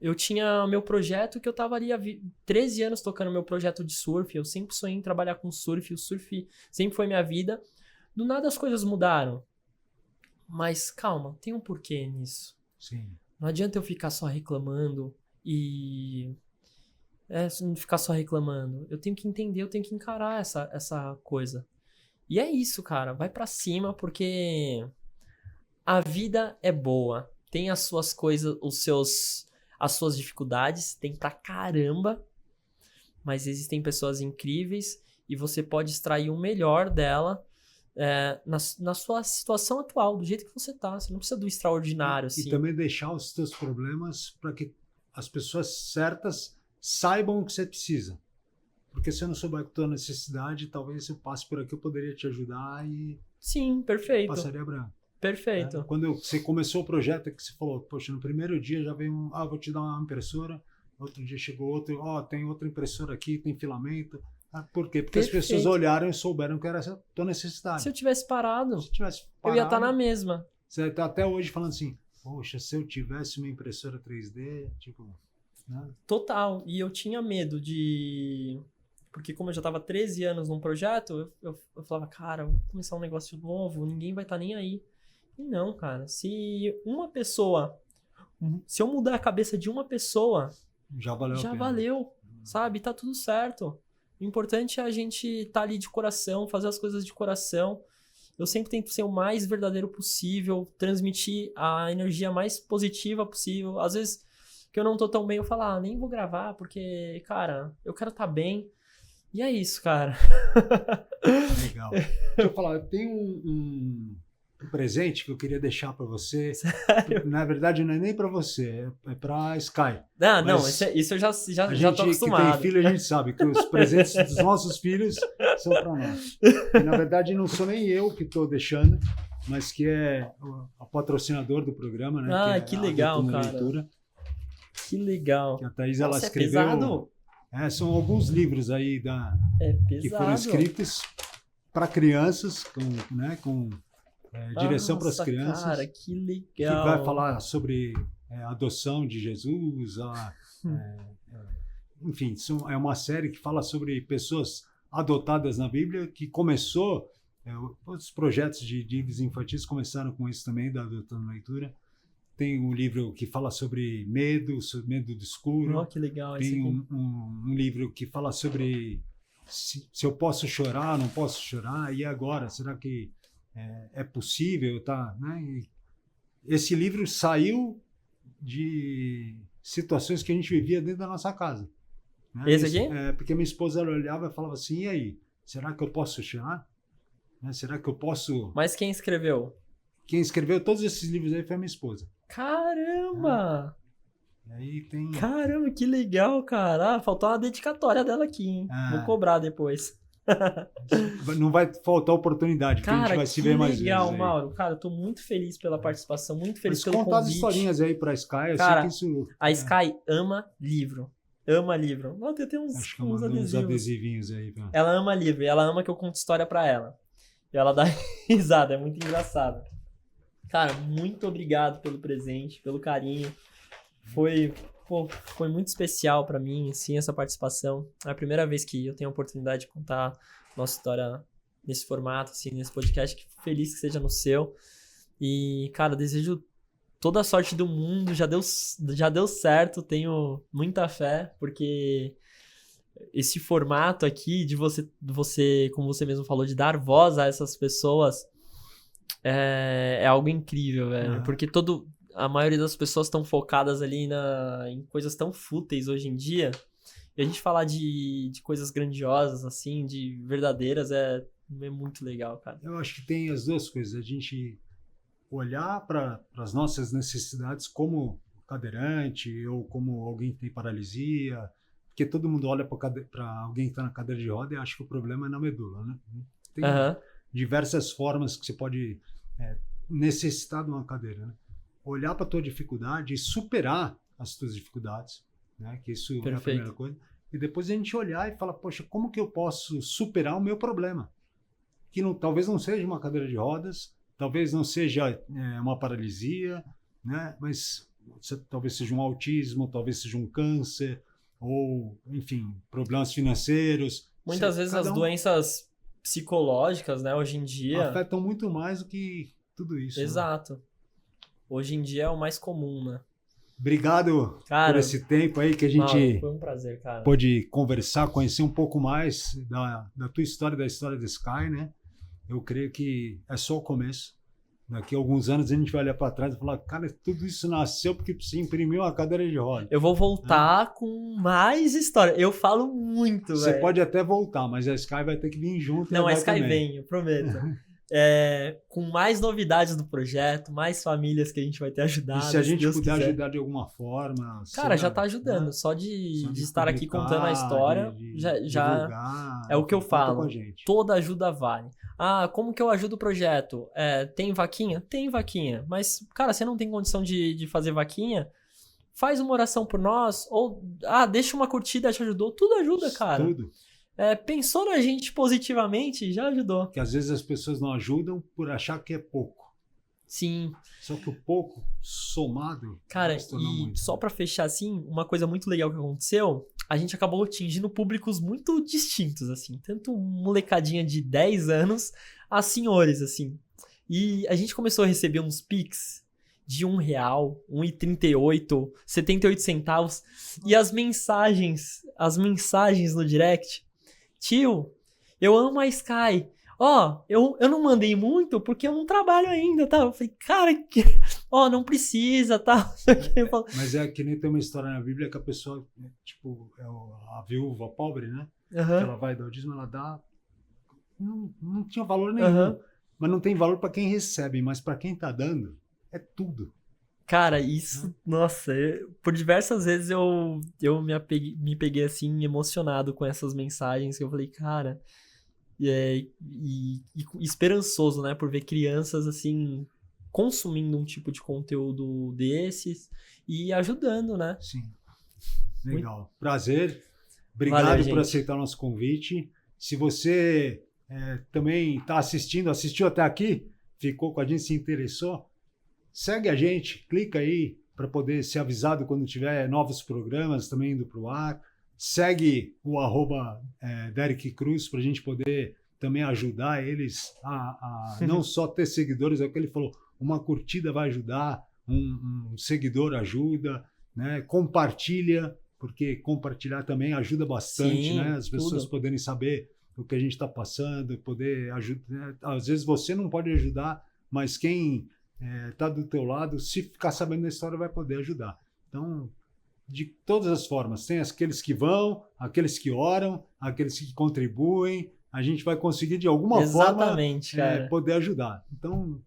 C: Eu tinha meu projeto que eu tava ali há 13 anos tocando meu projeto de surf. Eu sempre sonhei em trabalhar com surf. O surf sempre foi minha vida. Do nada as coisas mudaram. Mas calma, tem um porquê nisso.
B: Sim.
C: Não adianta eu ficar só reclamando e... não ficar só reclamando. Eu tenho que entender, eu tenho que encarar essa coisa. E é isso, cara. Vai pra cima, porque a vida é boa. Tem as suas coisas, as suas dificuldades, tem pra caramba, mas existem pessoas incríveis e você pode extrair o melhor dela na sua situação atual, do jeito que você tá. Você não precisa do extraordinário, assim.
B: E também deixar os teus problemas para que as pessoas certas saibam o que você precisa. Porque se eu não souber a tua necessidade, talvez eu passe por aqui, eu poderia te ajudar e...
C: Sim, perfeito.
B: Passaria branco.
C: Perfeito.
B: Quando você começou o projeto, que você falou, poxa, no primeiro dia já veio vou te dar uma impressora, outro dia chegou outro, tem outra impressora aqui, tem filamento. Por quê? Porque
C: Perfeito.
B: as pessoas olharam e souberam que era essa tua necessidade.
C: Se eu tivesse parado,
B: eu
C: ia estar na mesma.
B: Você tá até hoje falando assim, poxa, se eu tivesse uma impressora 3D, tipo... Né?
C: Total. E eu tinha medo de... Porque como eu já estava 13 anos num projeto, eu falava, cara, vou começar um negócio novo, ninguém vai estar nem aí. E não, cara, se eu mudar a cabeça de uma pessoa,
B: já
C: valeu, sabe? Tá tudo certo. O importante é a gente estar ali de coração, fazer as coisas de coração. Eu sempre tento ser o mais verdadeiro possível, transmitir a energia mais positiva possível. Às vezes que eu não tô tão bem, eu falo, nem vou gravar, porque, cara, eu quero estar bem. E é isso, cara.
B: Legal. Deixa eu falar, eu tenho um presente que eu queria deixar para você.
C: Sério?
B: Na verdade, não é nem para você, é para Sky.
C: Não, isso eu já tô acostumado.
B: Que tem filho, a gente sabe que os presentes dos nossos filhos são para nós. E, na verdade, não sou nem eu que estou deixando, mas que é o patrocinador do programa, né?
C: Que legal, cara.
B: Leitura,
C: que legal.
B: Que a Thaís, ela escreveu...
C: É pesado?
B: São alguns livros aí que foram escritos para crianças, com direção para as crianças.
C: Cara, que legal.
B: Que vai falar sobre a adoção de Jesus. Enfim, é uma série que fala sobre pessoas adotadas na Bíblia, que começou, os projetos de livros infantis começaram com isso também, da Adotando Leitura. Tem um livro que fala sobre medo do escuro.
C: Que legal.
B: Tem um livro que fala sobre se eu posso chorar, não posso chorar, e agora? Será que é possível? Né? E esse livro saiu de situações que a gente vivia dentro da nossa casa. Né?
C: Esse aqui?
B: Porque minha esposa olhava e falava assim, e aí? Será que eu posso chorar? Né? Será que eu posso...
C: Mas quem escreveu?
B: Quem escreveu todos esses livros aí foi a minha esposa.
C: Caramba!
B: E aí tem...
C: Caramba, que legal, cara. Faltou uma dedicatória dela aqui, hein? Vou cobrar depois.
B: Não vai faltar oportunidade, porque a gente vai se ver mais vezes.
C: Legal, Mauro. Cara, eu tô muito feliz pela participação, muito feliz pelo
B: contar
C: convite.
B: as historinhas aí pra Sky, eu
C: cara,
B: sei que isso...
C: a Sky ama livro. Ama livro. Não, tem uns
B: adesivinhos aí. Pra...
C: Ela ama livro e ela ama que eu conte história pra ela. E ela dá risada, é muito engraçado. Cara, muito obrigado pelo presente, pelo carinho. Foi muito especial pra mim, assim, essa participação. É a primeira vez que eu tenho a oportunidade de contar nossa história nesse formato, assim, nesse podcast. Feliz que seja no seu. E, cara, desejo toda a sorte do mundo. Já deu certo, tenho muita fé, porque esse formato aqui de você, como você mesmo falou, de dar voz a essas pessoas é algo incrível, velho. Porque a maioria das pessoas estão focadas ali em coisas tão fúteis hoje em dia. E a gente falar de coisas grandiosas, assim, de verdadeiras, é muito legal, cara.
B: Eu acho que tem as duas coisas. A gente olhar para as nossas necessidades como cadeirante ou como alguém que tem paralisia, porque todo mundo olha para alguém que está na cadeira de roda e acha que o problema é na medula, né? Tem diversas formas que você pode necessitar de uma cadeira, né? Olhar para a tua dificuldade e superar as tuas dificuldades, né? Que isso é a primeira coisa. E depois a gente olhar e falar, poxa, como que eu posso superar o meu problema? Que talvez não seja uma cadeira de rodas, talvez não seja uma paralisia, né? Mas talvez seja um autismo, talvez seja um câncer, ou, enfim, problemas financeiros.
C: Muitas vezes as doenças psicológicas, né, hoje em dia...
B: afetam muito mais do que tudo isso.
C: Exato. Né? Hoje em dia é o mais comum, né?
B: Obrigado, cara, por esse tempo aí que a gente
C: foi um prazer, cara.
B: Pôde conversar, conhecer um pouco mais da tua história, da história da Sky, né? Eu creio que é só o começo. Daqui a alguns anos a gente vai olhar para trás e falar, cara, tudo isso nasceu porque você imprimiu uma cadeira de roda.
C: Eu vou voltar com mais história. Eu falo muito, velho.
B: Você pode até voltar, mas a Sky vai ter que vir junto.
C: Não, a Sky vem, eu prometo. Com mais novidades do projeto, mais famílias que a gente vai ter ajudado.
B: E se a gente puder ajudar de alguma forma...
C: Cara, já tá ajudando. Né? Só de estar aqui contando a história, já é o que eu falo. Toda ajuda vale. Ah, como que eu ajudo o projeto? Tem vaquinha? Tem vaquinha. Mas, cara, você não tem condição de fazer vaquinha? Faz uma oração por nós. Ou, deixa uma curtida, te ajudou. Tudo ajuda, cara.
B: Tudo.
C: Pensou na gente positivamente, já ajudou.
B: Que às vezes as pessoas não ajudam por achar que é pouco.
C: Sim.
B: Só que o pouco somado...
C: Cara, e muito. Só pra fechar assim, uma coisa muito legal que aconteceu, a gente acabou atingindo públicos muito distintos, assim. Tanto molecadinha de 10 anos a senhores, assim. E a gente começou a receber uns Pix de R$1, R$1,38, 78 centavos. E as mensagens no direct... Tio, eu amo a Sky. Eu não mandei muito porque eu não trabalho ainda, tá? Eu falei, cara, não precisa, tá?
B: Mas é que nem tem uma história na Bíblia que a pessoa, tipo, a viúva pobre, né? Que ela vai dar o dízimo, ela dá... Não tinha valor nenhum. Mas não tem valor para quem recebe, mas para quem tá dando, é tudo.
C: Cara, isso, nossa, por diversas vezes eu me peguei assim emocionado com essas mensagens que eu falei, cara, e esperançoso, né, por ver crianças assim consumindo um tipo de conteúdo desses e ajudando, né?
B: Sim, legal. Prazer, obrigado por aceitar o nosso convite. Se você também está assistiu até aqui, ficou com a gente, se interessou, segue a gente, clica aí para poder ser avisado quando tiver novos programas também indo para o ar. Segue o @Derek Cruz para a gente poder também ajudar eles a não só ter seguidores, é o que ele falou, uma curtida vai ajudar, um seguidor ajuda, né? Compartilha, porque compartilhar também ajuda bastante, né? As pessoas poderem saber o que a gente está passando, poder ajudar. Né? Às vezes você não pode ajudar, mas quem tá do teu lado, se ficar sabendo da história, vai poder ajudar. Então, de todas as formas, tem aqueles que vão, aqueles que oram, aqueles que contribuem, a gente vai conseguir de alguma forma poder ajudar. Então,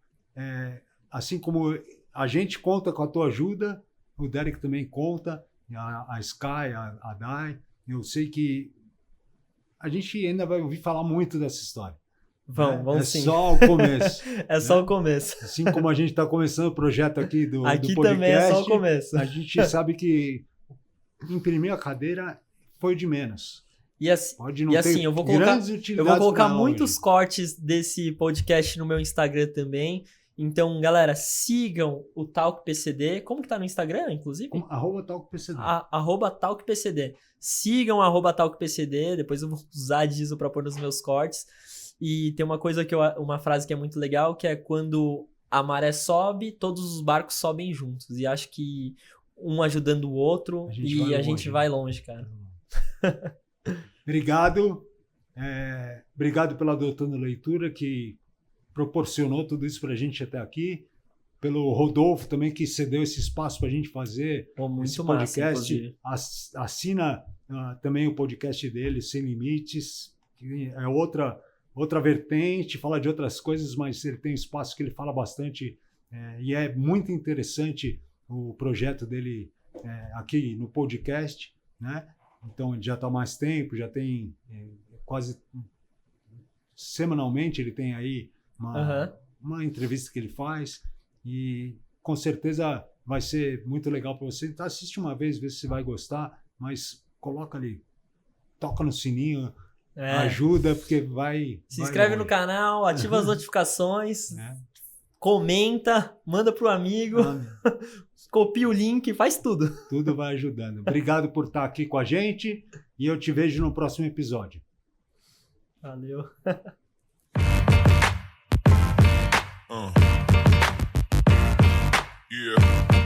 B: assim como a gente conta com a tua ajuda, o Derek também conta, a Sky, a Dai. Eu sei que a gente ainda vai ouvir falar muito dessa história.
C: Vamos sim.
B: É só o começo.
C: Só o começo.
B: Assim como a gente está começando o projeto aqui do podcast.
C: Aqui também é só o começo.
B: A gente sabe que imprimir a cadeira foi de menos.
C: E assim, eu vou colocar muitos cortes desse podcast no meu Instagram também. Então, galera, sigam o Talk PCD. Como que tá no Instagram, inclusive?
B: @TalkPCD.
C: @TalkPCD. Sigam @TalkPCD. Depois eu vou usar disso para pôr nos meus cortes. E tem uma frase que é muito legal, que é quando a maré sobe, todos os barcos sobem juntos. E acho que um ajudando o outro a gente vai longe, cara.
B: Obrigado. Obrigado pela Adotando Leitura, que proporcionou tudo isso para a gente até aqui. Pelo Rodolfo também, que cedeu esse espaço para a gente fazer esse podcast. Assina também o podcast dele, Sem Limites, que é outra vertente, fala de outras coisas, mas ele tem um espaço que ele fala bastante e é muito interessante o projeto dele aqui no podcast, né? Então ele já está há mais tempo, já tem quase semanalmente ele tem aí uma entrevista que ele faz e com certeza vai ser muito legal para você. Então, assiste uma vez, vê se você vai gostar, mas coloca ali, toca no sininho, ajuda, porque vai...
C: Se inscreve no canal, ativa as notificações, comenta, manda pro amigo, copia o link, faz tudo.
B: Tudo vai ajudando. Obrigado por estar aqui com a gente e eu te vejo no próximo episódio.
C: Valeu.
A: Yeah.